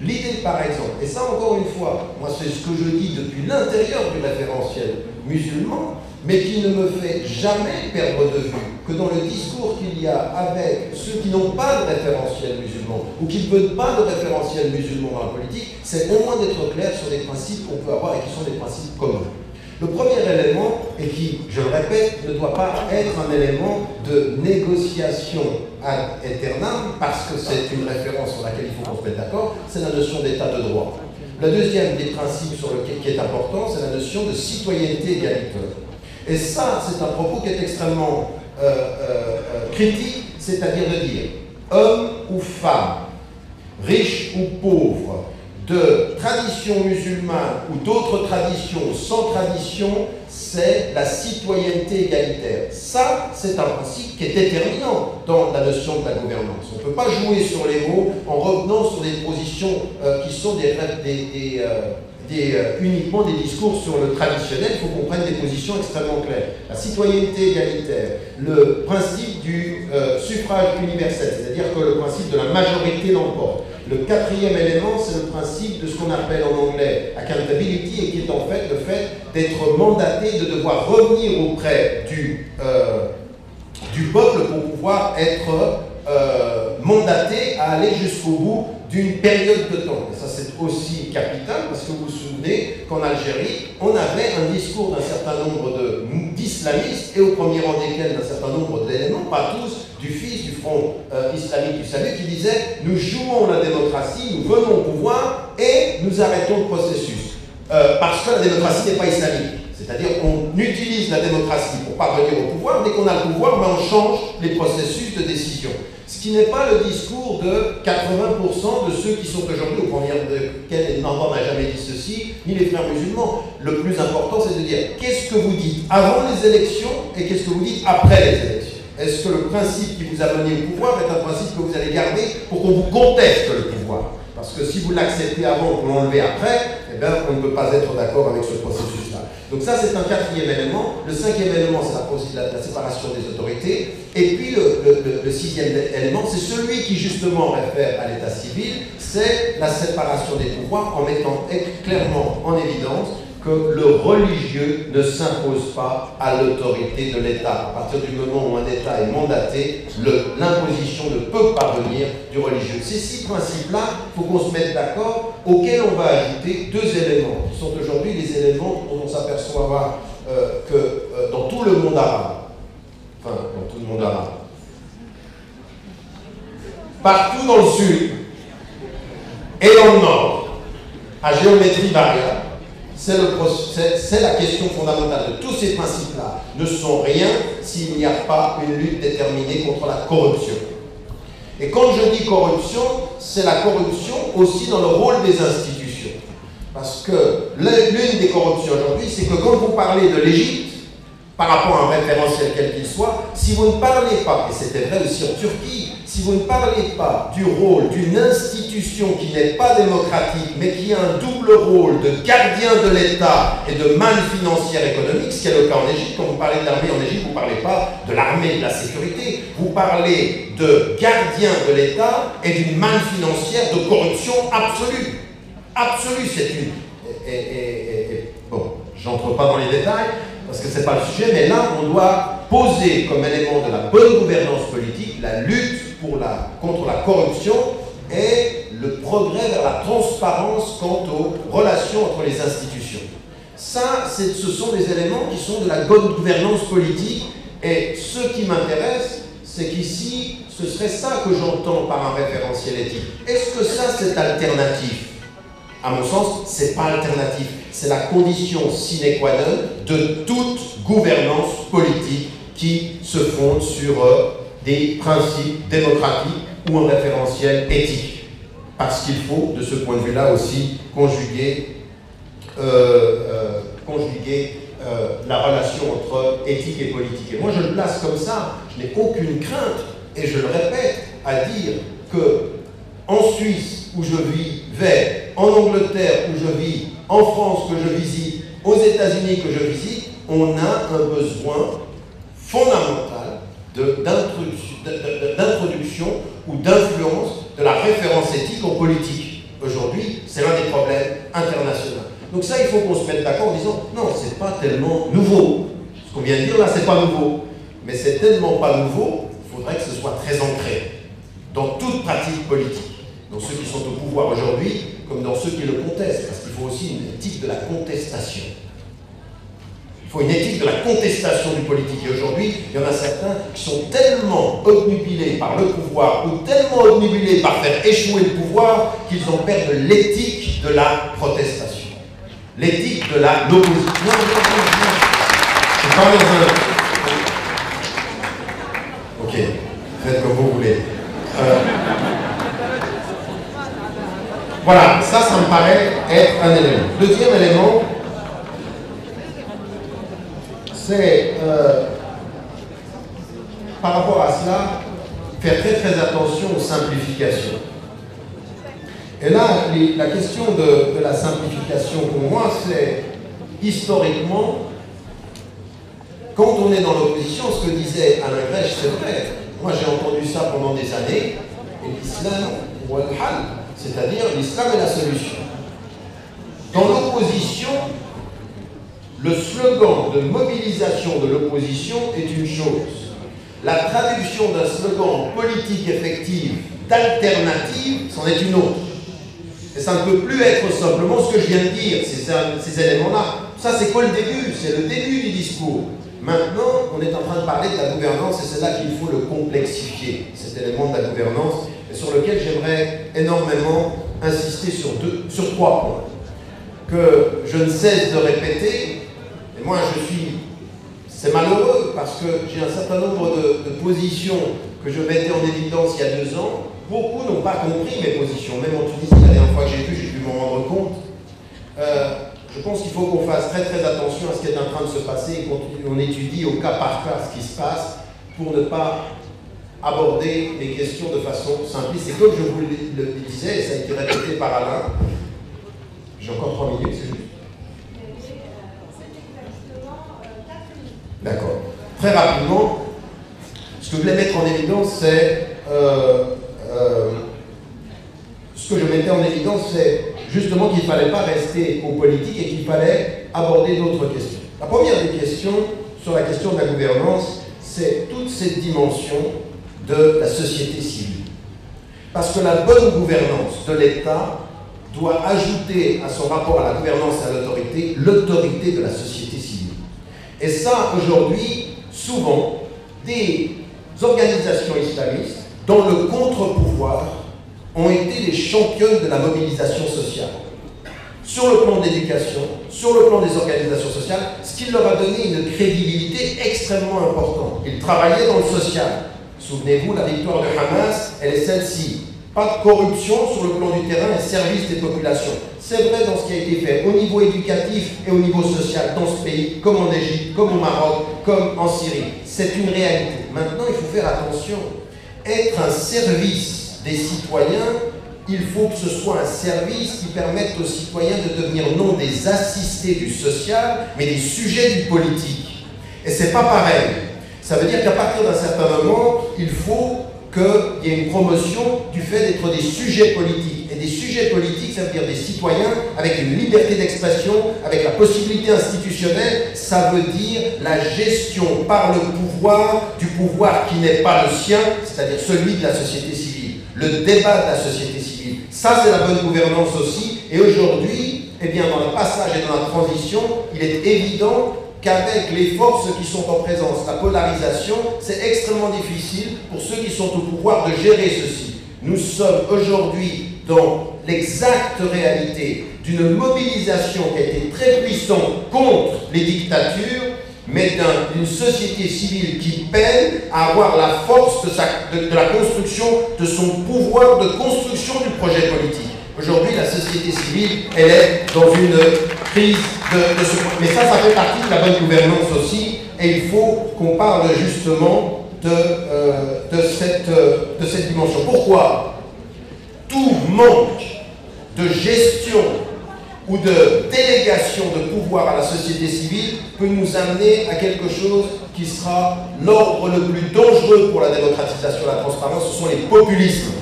L'idée, par exemple, et ça encore une fois, moi c'est ce que je dis depuis l'intérieur du référentiel musulman, mais qui ne me fait jamais perdre de vue que dans le discours qu'il y a avec ceux qui n'ont pas de référentiel musulman ou qui ne veulent pas de référentiel musulman dans la politique, c'est au moins d'être clair sur des principes qu'on peut avoir et qui sont des principes communs. Le premier élément, et qui, je le répète, ne doit pas être un élément de négociation ad aeternam, parce que c'est une référence sur laquelle il faut qu'on se mette d'accord, c'est la notion d'état de droit. Le deuxième des principes sur lequel qui est important, c'est la notion de citoyenneté égalitaire. Et ça, c'est un propos qui est extrêmement critique, c'est-à-dire de dire homme ou femme, riche ou pauvre, de tradition musulmane ou d'autres traditions, sans tradition, c'est la citoyenneté égalitaire. Ça, c'est un principe qui est déterminant dans la notion de la gouvernance. On ne peut pas jouer sur les mots en revenant sur des positions qui sont uniquement des discours sur le traditionnel. Il faut qu'on prenne des positions extrêmement claires. La citoyenneté égalitaire, le principe du suffrage universel, c'est-à-dire que le principe de la majorité l'emporte. Le quatrième élément, c'est le principe de ce qu'on appelle en anglais accountability, et qui est en fait le fait d'être mandaté, de devoir revenir auprès du peuple pour pouvoir être mandaté à aller jusqu'au bout d'une période de temps. Et ça, c'est aussi capital, parce que vous vous souvenez qu'en Algérie, on avait un discours d'un certain nombre d'islamistes, et au premier rang desquels d'un certain nombre d'éléments, pas tous, du fils du Front islamique du salut, qui disait « Nous jouons la démocratie, nous venons au pouvoir, et nous arrêtons le processus. Parce que la démocratie n'est pas islamique. » C'est-à-dire qu'on utilise la démocratie pour parvenir au pouvoir, dès qu'on a le pouvoir, on change les processus de décision. Ce qui n'est pas le discours de 80% de ceux qui sont aujourd'hui, au premier desquels Nandan n'a jamais dit ceci, ni les frères musulmans. Le plus important, c'est de dire qu'est-ce que vous dites avant les élections et qu'est-ce que vous dites après les élections. Est-ce que le principe qui vous a mené au pouvoir est un principe que vous allez garder pour qu'on vous conteste le pouvoir? Parce que si vous l'acceptez avant, vous l'enlevez après, eh bien, on ne peut pas être d'accord avec ce processus-là. Donc ça, c'est un quatrième élément. Le cinquième élément, c'est la séparation des autorités. Et puis, le sixième élément, c'est celui qui, justement, réfère à l'état civil, c'est la séparation des pouvoirs en mettant clairement en évidence que le religieux ne s'impose pas à l'autorité de l'État. À partir du moment où un État est mandaté, l'imposition ne peut pas venir du religieux. Ces six principes-là, il faut qu'on se mette d'accord, auxquels on va ajouter deux éléments, qui sont aujourd'hui les éléments dont on s'aperçoit que dans tout le monde arabe, enfin, dans tout le monde arabe, partout dans le sud et dans le nord, à géométrie variable, c'est la question fondamentale de tous ces principes-là. Ne sont rien s'il n'y a pas une lutte déterminée contre la corruption. Et quand je dis corruption, c'est la corruption aussi dans le rôle des institutions. Parce que l'une des corruptions aujourd'hui, c'est que quand vous parlez de l'Égypte, par rapport à un référentiel quel qu'il soit, si vous ne parlez pas, et c'était vrai aussi en Turquie, si vous ne parlez pas du rôle d'une institution qui n'est pas démocratique, mais qui a un double rôle de gardien de l'État et de manne financière économique, ce qui est le cas en Égypte, quand vous parlez de l'armée en Égypte, vous ne parlez pas de l'armée de la sécurité, vous parlez de gardien de l'État et d'une manne financière de corruption absolue. Absolue, c'est une... bon, j'entre pas dans les détails, parce que ce n'est pas le sujet, mais là, on doit poser comme élément de la bonne gouvernance politique la lutte contre la corruption et le progrès vers la transparence quant aux relations entre les institutions. Ça, ce sont des éléments qui sont de la bonne gouvernance politique, et ce qui m'intéresse, c'est qu'ici, ce serait ça que j'entends par un référentiel éthique. Est-ce que ça, c'est alternatif? À mon sens, ce n'est pas alternatif. C'est la condition sine qua non de toute gouvernance politique qui se fonde sur des principes démocratiques ou un référentiel éthique. Parce qu'il faut, de ce point de vue-là aussi, conjuguer la relation entre éthique et politique. Et moi, je le place comme ça. Je n'ai aucune crainte, et je le répète, à dire que en Suisse, où je vais, en Angleterre, où je vis, en France, que je visite, aux États-Unis, que je visite, on a un besoin fondamental d'introduction ou d'influence de la référence éthique en politique. Aujourd'hui, c'est l'un des problèmes internationaux. Donc ça, il faut qu'on se mette d'accord en disant non, c'est pas tellement nouveau. Ce qu'on vient de dire là, c'est pas nouveau. Mais c'est tellement pas nouveau, il faudrait que ce soit très ancré dans toute pratique politique. Dans ceux qui sont au pouvoir aujourd'hui, comme dans ceux qui le contestent, parce qu'il faut aussi une éthique de la contestation. Il faut une éthique de la contestation du politique. Et aujourd'hui, il y en a certains qui sont tellement obnubilés par le pouvoir, ou tellement obnubilés par faire échouer le pouvoir, qu'ils en perdent l'éthique de la protestation. L'éthique de l'opposition. Non. Je parle dans un... Ok, faites comme vous voulez. Voilà, ça me paraît être un élément. Deuxième élément, c'est, par rapport à cela, faire très très attention aux simplifications. Et là, la question de la simplification, pour moi, c'est, historiquement, quand on est dans l'opposition, ce que disait Alain Grèche, c'est vrai. Moi, j'ai entendu ça pendant des années, et l'islam, wal hal, c'est-à-dire l'islam est la solution. Dans l'opposition, le slogan de mobilisation de l'opposition est une chose. La traduction d'un slogan politique effectif d'alternative, c'en est une autre. Et ça ne peut plus être simplement ce que je viens de dire, ces éléments-là. Ça, c'est quoi le début? C'est le début du discours. Maintenant, on est en train de parler de la gouvernance, et c'est là qu'il faut le complexifier, cet élément de la gouvernance, et sur lequel j'aimerais énormément insister sur trois points, que je ne cesse de répéter. Et moi, c'est malheureux, parce que j'ai un certain nombre de positions que je mettais en évidence il y a 2 ans. Beaucoup n'ont pas compris mes positions, même en Tunisie, la dernière fois que j'ai dû m'en rendre compte. Je pense qu'il faut qu'on fasse très très attention à ce qui est en train de se passer et qu'on étudie au cas par cas ce qui se passe pour ne pas aborder les questions de façon simpliste. Et comme je vous le disais, et ça a été répété par Alain, J'ai encore 3 minutes, c'est juste. D'accord. Très rapidement, ce que je voulais mettre en évidence, c'est justement qu'il ne fallait pas rester aux politiques et qu'il fallait aborder d'autres questions. La première des questions, sur la question de la gouvernance, c'est toute cette dimension de la société civile. Parce que la bonne gouvernance de l'État doit ajouter à son rapport à la gouvernance et à l'autorité, l'autorité de la société civile. Et ça, aujourd'hui, souvent, des organisations islamistes, dans le contre-pouvoir, ont été les championnes de la mobilisation sociale. Sur le plan de l'éducation, sur le plan des organisations sociales, ce qui leur a donné une crédibilité extrêmement importante. Ils travaillaient dans le social. Souvenez-vous, la victoire de Hamas, elle est celle-ci. Pas de corruption sur le plan du terrain et service des populations. C'est vrai dans ce qui a été fait au niveau éducatif et au niveau social dans ce pays, comme en Égypte, comme au Maroc, comme en Syrie. C'est une réalité. Maintenant, il faut faire attention. Être un service des citoyens, il faut que ce soit un service qui permette aux citoyens de devenir non des assistés du social, mais des sujets du politique. Et c'est pas pareil. Ça veut dire qu'à partir d'un certain moment, il faut qu'il y ait une promotion du fait d'être des sujets politiques. Et des sujets politiques, ça veut dire des citoyens avec une liberté d'expression, avec la possibilité institutionnelle, ça veut dire la gestion par le pouvoir du pouvoir qui n'est pas le sien, c'est-à-dire celui de la société civile, le débat de la société civile. Ça, c'est la bonne gouvernance aussi. Et aujourd'hui, eh bien, dans le passage et dans la transition, il est évident qu'avec les forces qui sont en présence, la polarisation, c'est extrêmement difficile pour ceux qui sont au pouvoir de gérer ceci. Nous sommes aujourd'hui dans l'exacte réalité d'une mobilisation qui a été très puissante contre les dictatures, mais d'une société civile qui peine à avoir la force de la construction de son pouvoir de construction du projet politique. Aujourd'hui, la société civile, elle est dans une crise de ce point. Mais ça fait partie de la bonne gouvernance aussi, et il faut qu'on parle justement de cette dimension. Pourquoi tout manque de gestion ou de délégation de pouvoir à la société civile peut nous amener à quelque chose qui sera l'ordre le plus dangereux pour la démocratisation et la transparence, ce sont les populismes.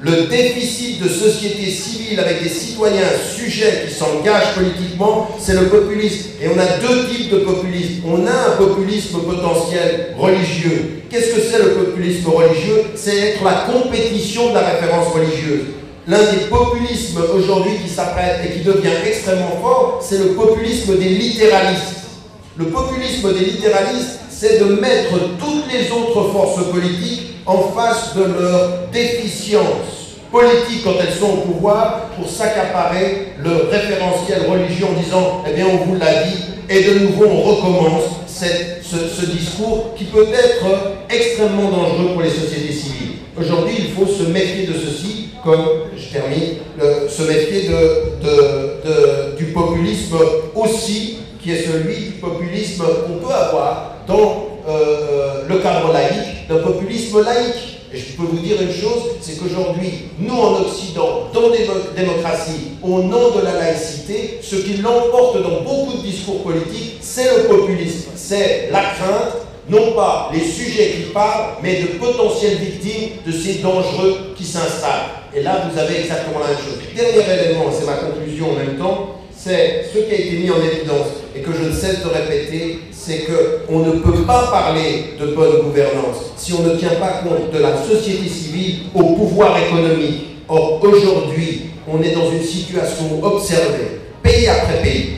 Le déficit de société civile avec des citoyens sujets qui s'engagent politiquement, c'est le populisme. Et on a deux types de populisme. On a un populisme potentiel religieux. Qu'est-ce que c'est le populisme religieux? C'est être la compétition de la référence religieuse. L'un des populismes aujourd'hui qui s'apprête et qui devient extrêmement fort, c'est le populisme des littéralistes. Le populisme des littéralistes, c'est de mettre toutes les autres forces politiques en face de leur déficience politique quand elles sont au pouvoir pour s'accaparer le référentiel religieux en disant « Eh bien, on vous l'a dit » et de nouveau on recommence ce discours qui peut être extrêmement dangereux pour les sociétés civiles. Aujourd'hui, il faut se méfier de ceci, comme, je termine, se méfier du populisme aussi, qui est celui du populisme qu'on peut avoir dans le cadre laïque, d'un populisme laïque. Et je peux vous dire une chose, c'est qu'aujourd'hui, nous en Occident, dans des démocraties, au nom de la laïcité, ce qui l'emporte dans beaucoup de discours politiques, c'est le populisme, c'est la crainte, non pas les sujets qui parlent, mais de potentielles victimes de ces dangereux qui s'installent. Et là, vous avez exactement la même chose. Dernier élément, c'est ma conclusion en même temps, c'est ce qui a été mis en évidence et que je ne cesse de répéter, c'est qu'on ne peut pas parler de bonne gouvernance si on ne tient pas compte de la société civile au pouvoir économique. Or, aujourd'hui, on est dans une situation observée, pays après pays,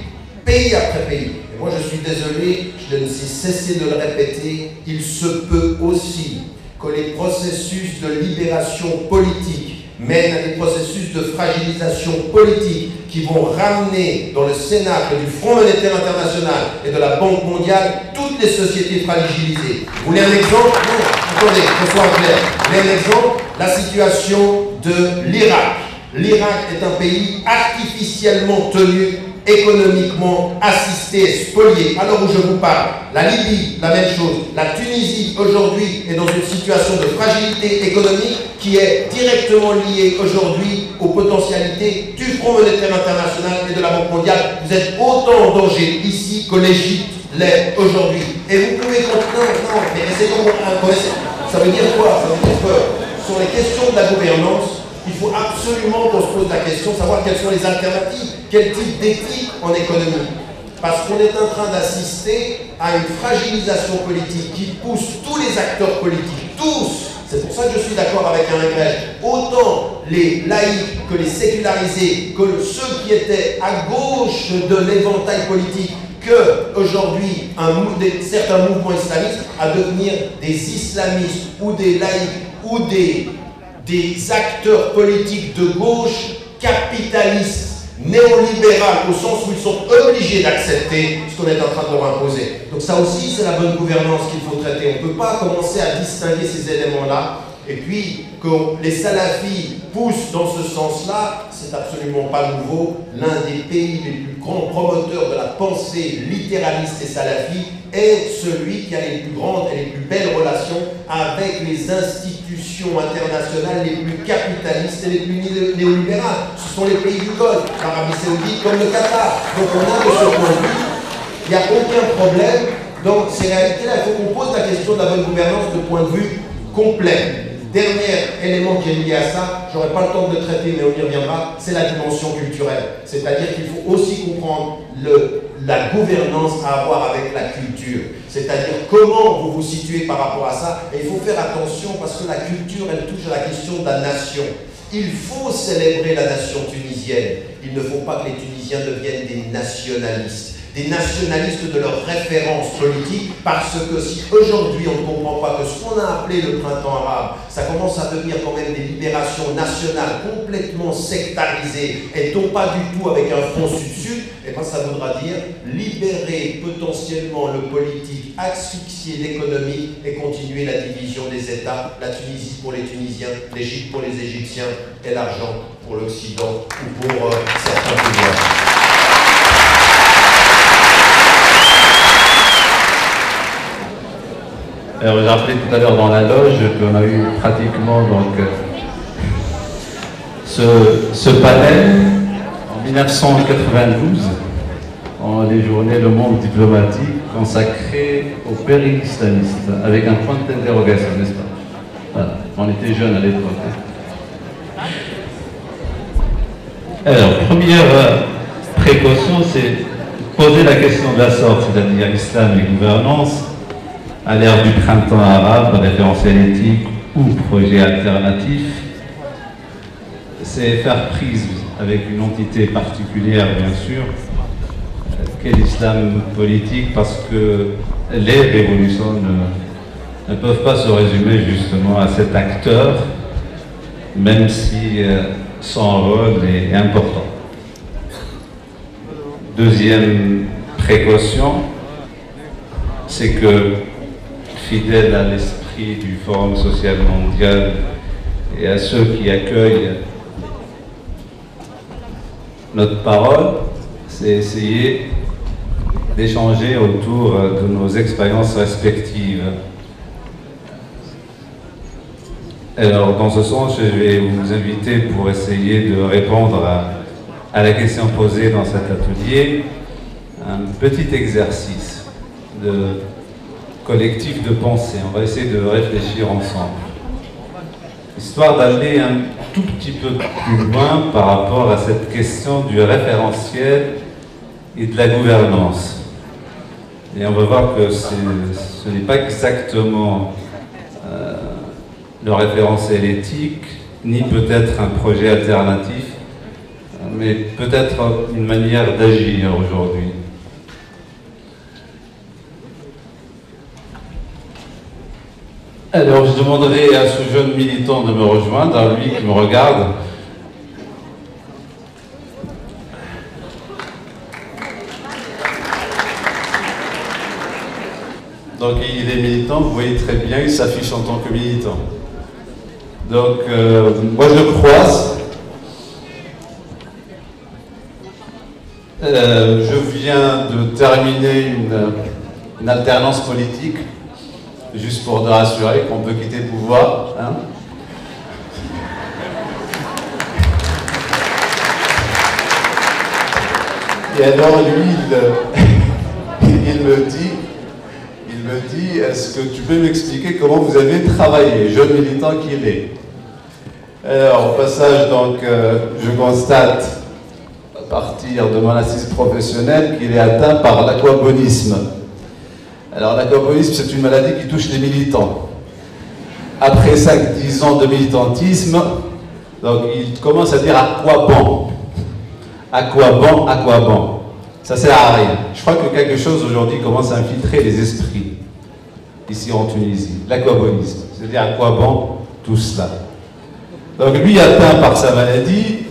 pays après pays. Et moi, je suis désolé, je ne sais cesser de le répéter, il se peut aussi que les processus de libération politique mènent à des processus de fragilisation politique qui vont ramener dans le cénacle du Fonds monétaire international et de la Banque mondiale toutes les sociétés fragilisées. Vous voulez un exemple? Non, attendez, qu'on soit clair. Vous voulez un exemple? La situation de l'Irak. L'Irak est un pays artificiellement tenu économiquement assistés, spoliés. À l'heure où je vous parle, la Libye, la même chose. La Tunisie, aujourd'hui, est dans une situation de fragilité économique qui est directement liée aujourd'hui aux potentialités du Fonds monétaire international et de la Banque mondiale. Vous êtes autant en danger ici que l'Égypte l'est aujourd'hui. Et vous pouvez comprendre, non, mais essayons de comprendre. Ça veut dire quoi? Ça veut dire que sur les questions de la gouvernance, il faut absolument qu'on se pose la question, savoir quelles sont les alternatives, quel type d'éthique en économie. Parce qu'on est en train d'assister à une fragilisation politique qui pousse tous les acteurs politiques, tous. C'est pour ça que je suis d'accord avec un Grèche. Autant les laïcs que les sécularisés, que ceux qui étaient à gauche de l'éventail politique, qu'aujourd'hui, certains mouvements islamistes à devenir des islamistes ou des laïcs ou des acteurs politiques de gauche capitalistes, néolibéraux, au sens où ils sont obligés d'accepter ce qu'on est en train de leur imposer. Donc ça aussi, c'est la bonne gouvernance qu'il faut traiter. On ne peut pas commencer à distinguer ces éléments-là. Et puis, que les salafis poussent dans ce sens-là, c'est absolument pas nouveau. L'un des pays les plus grands promoteurs de la pensée littéraliste et salafie est celui qui a les plus grandes et les plus belles relations avec les institutions internationales les plus capitalistes et les plus néolibérales. Ce sont les pays du Golfe, l'Arabie Saoudite comme le Qatar. Donc on a de ce point de vue, il n'y a aucun problème dans ces réalités-là. Il faut qu'on pose la question de la bonne gouvernance de point de vue complet. Dernier élément qui est lié à ça, je n'aurai pas le temps de le traiter, mais on y reviendra, c'est la dimension culturelle. C'est-à-dire qu'il faut aussi comprendre la gouvernance à avoir avec la culture. C'est-à-dire comment vous vous situez par rapport à ça. Et il faut faire attention parce que la culture, elle touche à la question de la nation. Il faut célébrer la nation tunisienne. Il ne faut pas que les Tunisiens deviennent des nationalistes de leurs références politiques, parce que si aujourd'hui on ne comprend pas que ce qu'on a appelé le printemps arabe, ça commence à devenir quand même des libérations nationales complètement sectarisées et non pas du tout avec un front sud-sud, et bien ça voudra dire libérer potentiellement le politique, asphyxier l'économie et continuer la division des États, la Tunisie pour les Tunisiens, l'Égypte pour les Égyptiens et l'argent pour l'Occident ou pour certains pouvoirs. Alors, j'ai rappelé tout à l'heure dans la loge qu'on a eu pratiquement donc, ce panel en 1992, en les journées Le Monde diplomatique, consacré au péril islamiste, avec un point d'interrogation, n'est-ce pas? Voilà, on était jeunes à l'époque. Alors, première précaution, c'est poser la question de la sorte, c'est-à-dire islam et gouvernance, à l'ère du printemps arabe, référentiel éthique ou projet alternatif, c'est faire prise avec une entité particulière, bien sûr, qu'est l'islam politique, parce que les révolutions ne peuvent pas se résumer justement à cet acteur, même si son rôle est important. Deuxième précaution, c'est que, fidèle à l'esprit du Forum social mondial et à ceux qui accueillent notre parole, c'est essayer d'échanger autour de nos expériences respectives. Alors, dans ce sens, je vais vous inviter pour essayer de répondre à la question posée dans cet atelier, un petit exercice de collectif de pensée. On va essayer de réfléchir ensemble, histoire d'aller un tout petit peu plus loin par rapport à cette question du référentiel et de la gouvernance. Et on va voir que ce n'est pas exactement le référentiel éthique, ni peut-être un projet alternatif, mais peut-être une manière d'agir aujourd'hui. Alors, je demanderai à ce jeune militant de me rejoindre, à lui qui me regarde. Donc, il est militant, vous voyez très bien, il s'affiche en tant que militant. Donc, moi je le croise. Je viens de terminer une alternance politique, juste pour te rassurer qu'on peut quitter le pouvoir. Hein. Et alors lui, il me dit, est-ce que tu peux m'expliquer comment vous avez travaillé, jeune militant qu'il est? Alors, au passage, donc, je constate, à partir de mon assise professionnelle, qu'il est atteint par l'aquabonisme. Alors, l'aquabonisme, c'est une maladie qui touche les militants. Après 5-10 ans de militantisme, donc, il commence à dire à quoi bon? À quoi bon? À quoi bon? Ça sert à rien. Je crois que quelque chose aujourd'hui commence à infiltrer les esprits, ici en Tunisie. L'aquabonisme. C'est-à-dire à quoi bon tout cela? Donc lui, atteint par sa maladie,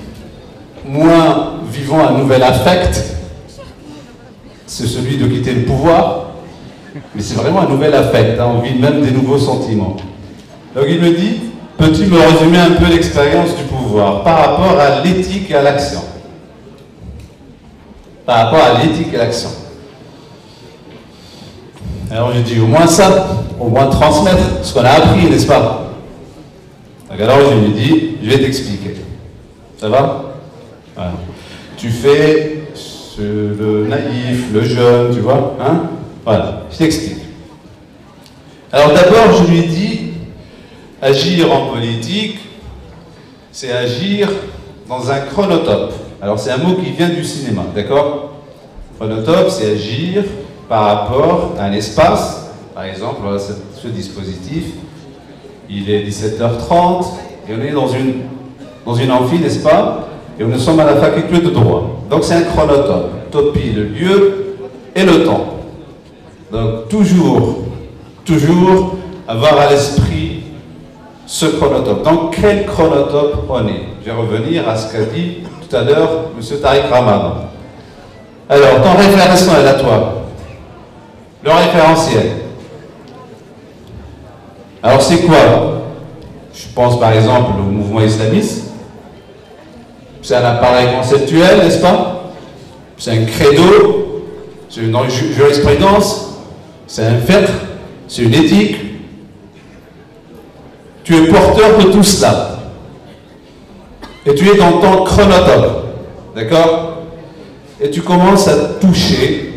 moi, vivant un nouvel affect, c'est celui de quitter le pouvoir, mais c'est vraiment un nouvel affect, hein, on vit même des nouveaux sentiments. Donc il me dit, peux-tu me résumer un peu l'expérience du pouvoir par rapport à l'éthique et à l'action? Par rapport à l'éthique et l'action. Alors je dis au moins ça, au moins transmettre ce qu'on a appris, n'est-ce pas? Alors je lui dis, je vais t'expliquer. Ça va? Voilà. Tu fais le naïf, le jeune, tu vois, hein? Voilà, je t'explique. Alors d'abord, je lui dis, agir en politique, c'est agir dans un chronotope. Alors c'est un mot qui vient du cinéma, d'accord? Chronotope, c'est agir par rapport à un espace. Par exemple, voilà ce dispositif. Il est 17h30 et on est dans une amphi, n'est-ce pas? Et nous sommes à la faculté de droit. Donc c'est un chronotope. Topie le lieu et le temps. Donc toujours avoir à l'esprit ce chronotope. Dans quel chronotope on est? Je vais revenir à ce qu'a dit tout à l'heure M. Tariq Ramadan. Alors, ton référencement est à toi. Le référentiel. Alors, c'est quoi? Je pense par exemple au mouvement islamiste. C'est un appareil conceptuel, n'est-ce pas? C'est un credo, c'est une jurisprudence, c'est un fait, c'est une éthique. Tu es porteur de tout cela. Et tu es dans ton chronotope. D'accord? Et tu commences à toucher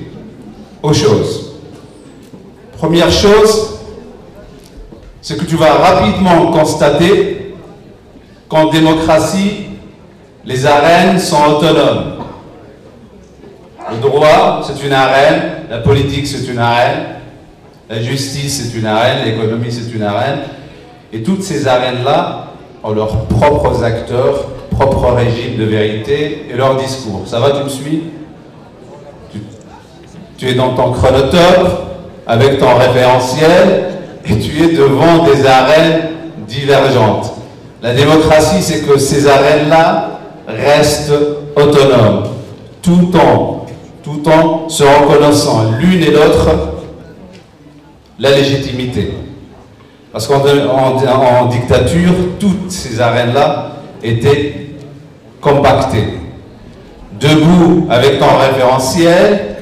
aux choses. Première chose, c'est que tu vas rapidement constater qu'en démocratie, les arènes sont autonomes. Le droit, c'est une arène, la politique, c'est une arène, la justice, c'est une arène, l'économie, c'est une arène. Et toutes ces arènes-là ont leurs propres acteurs, propre régime de vérité et leur discours. Ça va, tu me suis? Tu es dans ton chronotope, avec ton référentiel, et tu es devant des arènes divergentes. La démocratie, c'est que ces arènes-là restent autonomes, tout en se reconnaissant l'une et l'autre la légitimité. Parce qu'en dictature, toutes ces arènes-là étaient compactées. Debout avec ton référentiel,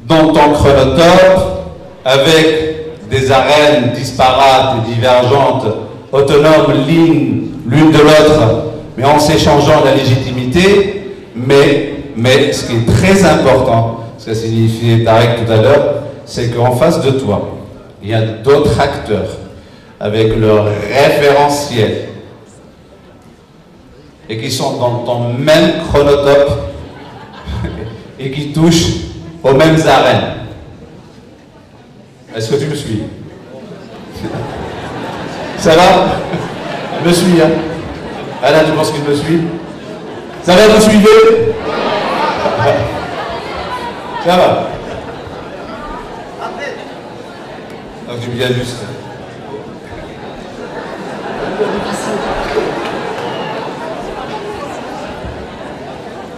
dans ton chronotope, avec des arènes disparates et divergentes, autonomes l'une de l'autre, mais en s'échangeant la légitimité, mais ce qui est très important, ce qu'a signifié Tariq tout à l'heure, c'est qu'en face de toi, il y a d'autres acteurs avec leur référentiel et qui sont dans ton même chronotope et qui touchent aux mêmes arènes. Est-ce que tu me suis? Ça va? Je me suis, hein? Alain, tu penses qu'il me suit? Ça va, vous suivez? Ça va? Donc tu viens juste.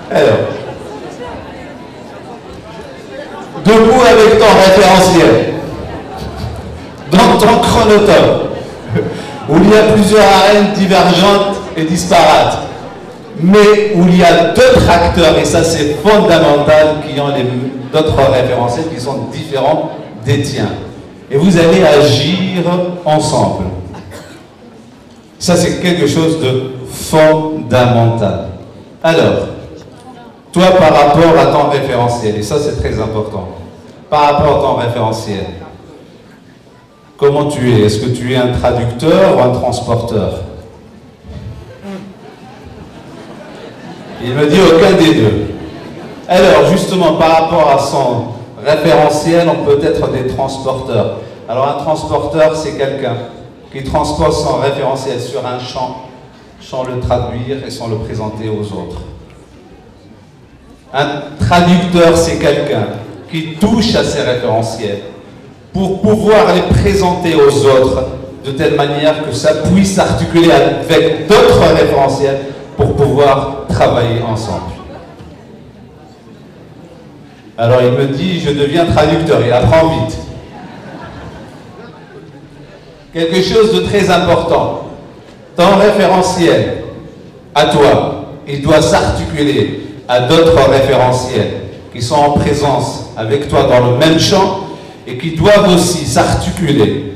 Alors, debout avec ton référentiel, dans ton chronotope, où il y a plusieurs arènes divergentes et disparates, mais où il y a d'autres acteurs, et ça c'est fondamental, qui ont d'autres référentiels qui sont différents des tiens. Et vous allez agir ensemble. Ça c'est quelque chose de fondamental. Alors, toi par rapport à ton référentiel, et ça c'est très important, par rapport à ton référentiel, comment tu es? Est-ce que tu es un traducteur ou un transporteur? Il me dit aucun des deux. Alors justement, par rapport à son référentiel, on peut être des transporteurs. Alors un transporteur, c'est quelqu'un qui transpose son référentiel sur un champ, sans le traduire et sans le présenter aux autres. Un traducteur, c'est quelqu'un qui touche à ces référentiels pour pouvoir les présenter aux autres de telle manière que ça puisse s'articuler avec d'autres référentiels pour pouvoir travailler ensemble. Alors il me dit, je deviens traducteur, il apprend vite. Quelque chose de très important, ton référentiel à toi, il doit s'articuler à d'autres référentiels qui sont en présence avec toi dans le même champ et qui doivent aussi s'articuler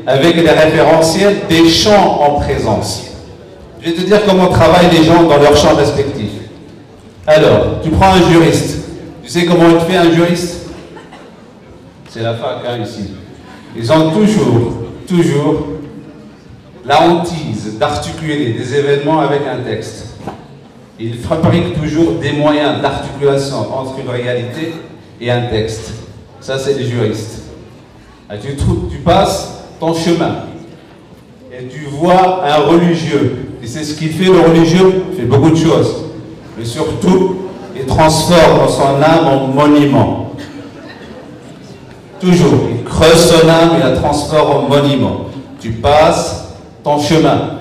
avec les référentiels des champs en présence. Je vais te dire comment travaillent les gens dans leurs champs respectifs. Alors, tu prends un juriste. Tu sais comment il fait un juriste? C'est la fac, hein, ici. Ils ont toujours la hantise d'articuler des événements avec un texte. Ils fabriquent toujours des moyens d'articulation entre une réalité et un texte. Ça, c'est les juristes. Tu passes ton chemin et tu vois un religieux. Et c'est ce qu'il fait, le religieux, il fait beaucoup de choses. Mais surtout, il transforme son âme en monument. Toujours, il creuse son âme et la transforme en monument. Tu passes ton chemin.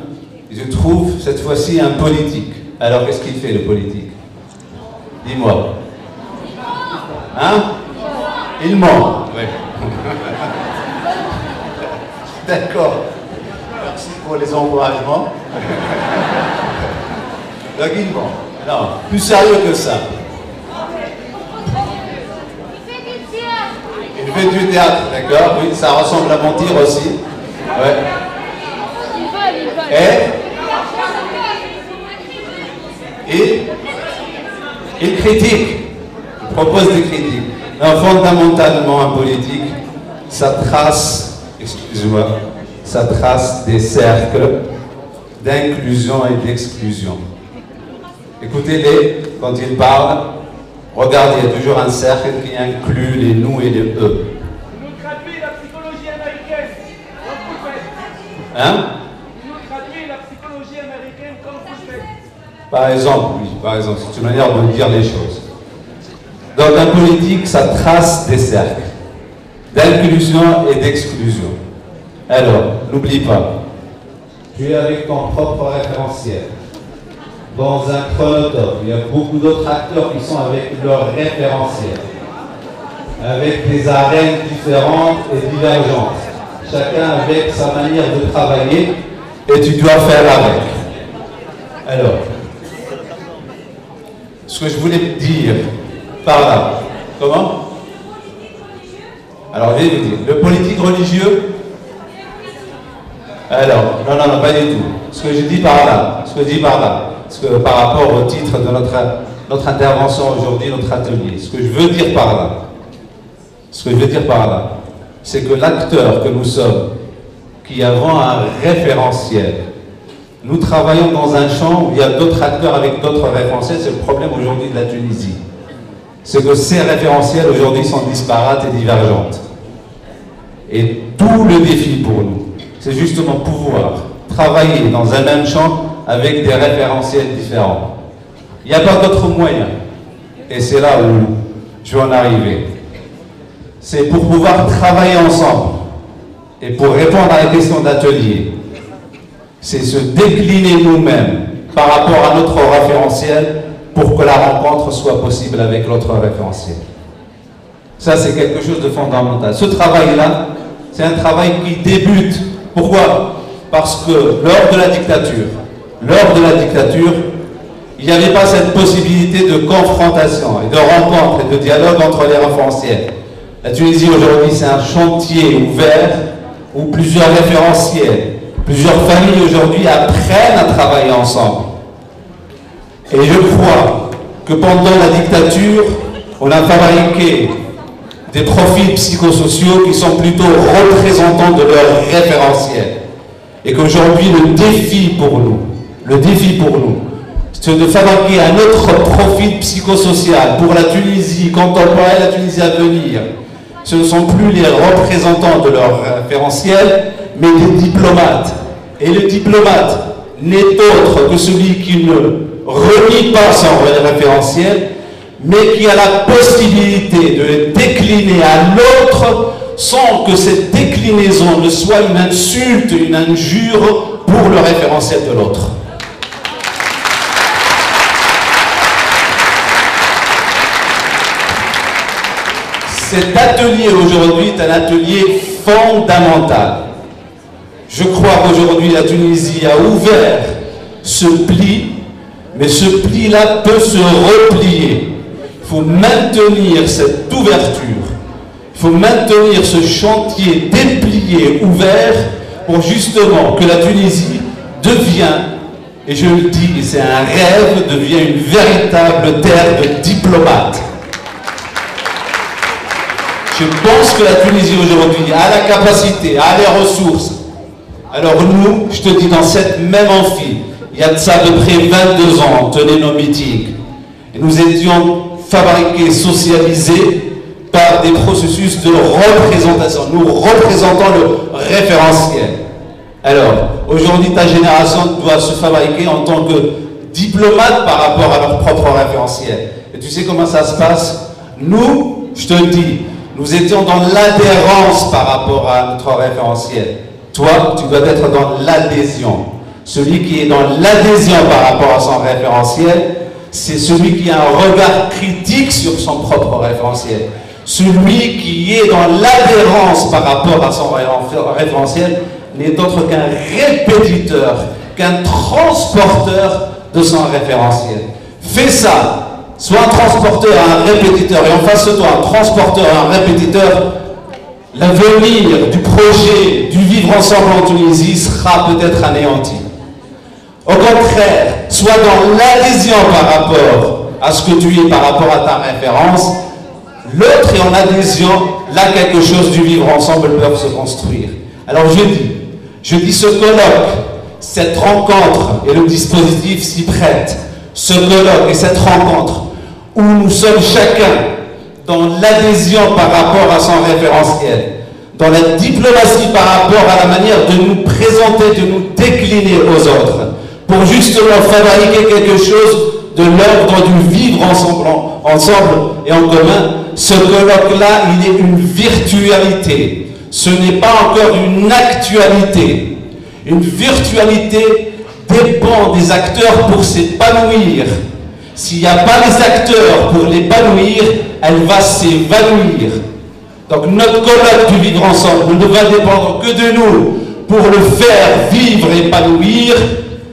Et tu trouves cette fois-ci un politique. Alors qu'est-ce qu'il fait, le politique? Dis-moi. Hein? Il ment. Oui. D'accord. Merci pour les encouragements. Donc il ment. Non, plus sérieux que ça. Il fait du théâtre, d'accord? Oui, ça ressemble à mentir aussi. Ouais. Et il critique. Il propose des critiques. Non, fondamentalement, un politique, ça trace, excusez-moi, ça trace des cercles d'inclusion et d'exclusion. Écoutez-les quand ils parlent. Regardez, il y a toujours un cercle qui inclut les nous et les eux. Il nous traduit la psychologie américaine comme vous faites. Hein? Il nous traduit la psychologie américaine comme vous faites. Par exemple, oui, par exemple, c'est une manière de dire les choses. Dans la politique, ça trace des cercles d'inclusion et d'exclusion. Alors, n'oublie pas, tu es avec ton propre référentiel. Dans un chronotope, il y a beaucoup d'autres acteurs qui sont avec leur référentiel, avec des arènes différentes et divergentes, chacun avec sa manière de travailler, et tu dois faire avec. Alors, ce que je voulais dire par là, comment? Alors, je vais vous dire, le politique religieux, alors, non, pas du tout. Ce que je dis par là, parce que par rapport au titre de notre intervention aujourd'hui, notre atelier, ce que je veux dire par là, c'est que l'acteur que nous sommes, qui avons un référentiel, nous travaillons dans un champ où il y a d'autres acteurs avec d'autres référentiels. C'est le problème aujourd'hui de la Tunisie. C'est que ces référentiels aujourd'hui sont disparates et divergentes. Et tout le défi pour nous, c'est justement pouvoir travailler dans un même champ avec des référentiels différents. Il n'y a pas d'autre moyen. Et c'est là où je vais en arriver. C'est pour pouvoir travailler ensemble et pour répondre à la question d'atelier. C'est se décliner nous-mêmes par rapport à notre référentiel pour que la rencontre soit possible avec l'autre référentiel. Ça, c'est quelque chose de fondamental. Ce travail-là, c'est un travail qui débute. Pourquoi? Parce que lors de la dictature, lors de la dictature, il n'y avait pas cette possibilité de confrontation et de rencontre et de dialogue entre les référentiels. La Tunisie aujourd'hui, c'est un chantier ouvert où plusieurs référentiels, plusieurs familles aujourd'hui apprennent à travailler ensemble. Et je crois que pendant la dictature, on a fabriqué des profils psychosociaux qui sont plutôt représentants de leur référentiel. Et qu'aujourd'hui, le défi pour nous, c'est de fabriquer un autre profil psychosocial pour la Tunisie contemporaine, la Tunisie à venir. Ce ne sont plus les représentants de leur référentiel, mais des diplomates. Et le diplomate n'est autre que celui qui ne renie pas son référentiel, mais qui a la possibilité de le décliner à l'autre sans que cette déclinaison ne soit une insulte, une injure pour le référentiel de l'autre. Cet atelier aujourd'hui est un atelier fondamental. Je crois qu'aujourd'hui la Tunisie a ouvert ce pli, mais ce pli-là peut se replier. Il faut maintenir cette ouverture, il faut maintenir ce chantier déplié, ouvert, pour justement que la Tunisie devienne, et je le dis, c'est un rêve, devienne une véritable terre de diplomates. Je pense que la Tunisie aujourd'hui a la capacité, a les ressources. Alors nous, je te dis, dans cette même amphi, il y a de ça à peu près 22 ans, on tenait nos meetings. Et nous étions fabriqués, socialisés par des processus de représentation. Nous représentons le référentiel. Alors, aujourd'hui, ta génération doit se fabriquer en tant que diplomate par rapport à leur propre référentiel. Et tu sais comment ça se passe? Nous, je te le dis, nous étions dans l'adhérence par rapport à notre référentiel. Toi, tu dois être dans l'adhésion. Celui qui est dans l'adhésion par rapport à son référentiel, c'est celui qui a un regard critique sur son propre référentiel. Celui qui est dans l'adhérence par rapport à son référentiel n'est autre qu'un répétiteur, qu'un transporteur de son référentiel. Fais ça. Soit un transporteur et un répétiteur, et en face de toi, un transporteur et un répétiteur, l'avenir du projet du vivre ensemble en Tunisie sera peut-être anéanti. Au contraire, sois dans l'adhésion par rapport à ce que tu es, par rapport à ta référence. L'autre est en adhésion, là quelque chose du vivre ensemble peut se construire. Alors je dis ce colloque, cette rencontre et le dispositif s'y prête. Ce colloque et cette rencontre où nous sommes chacun dans l'adhésion par rapport à son référentiel, dans la diplomatie par rapport à la manière de nous présenter, de nous décliner aux autres, pour justement fabriquer quelque chose de l'ordre du vivre ensemble et en commun. Ce colloque-là, il est une virtualité. Ce n'est pas encore une actualité. Une virtualité dépend des acteurs pour s'épanouir. S'il n'y a pas les acteurs pour l'épanouir, elle va s'évanouir. Donc notre colloque du vivre ensemble ne va dépendre que de nous pour le faire vivre et épanouir.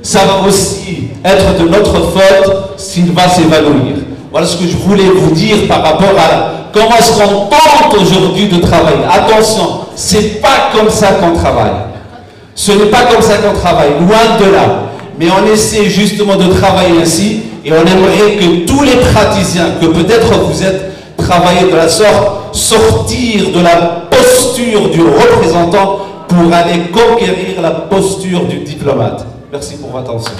Ça va aussi être de notre faute s'il va s'évanouir. Voilà ce que je voulais vous dire par rapport à comment est-ce qu'on tente aujourd'hui de travailler. Attention, c'est pas comme ça qu'on travaille. Ce n'est pas comme ça qu'on travaille, loin de là. Mais on essaie justement de travailler ainsi et on aimerait que tous les praticiens, que peut-être vous êtes, travaillés de la sorte, sortir de la posture du représentant pour aller conquérir la posture du diplomate. Merci pour votre attention.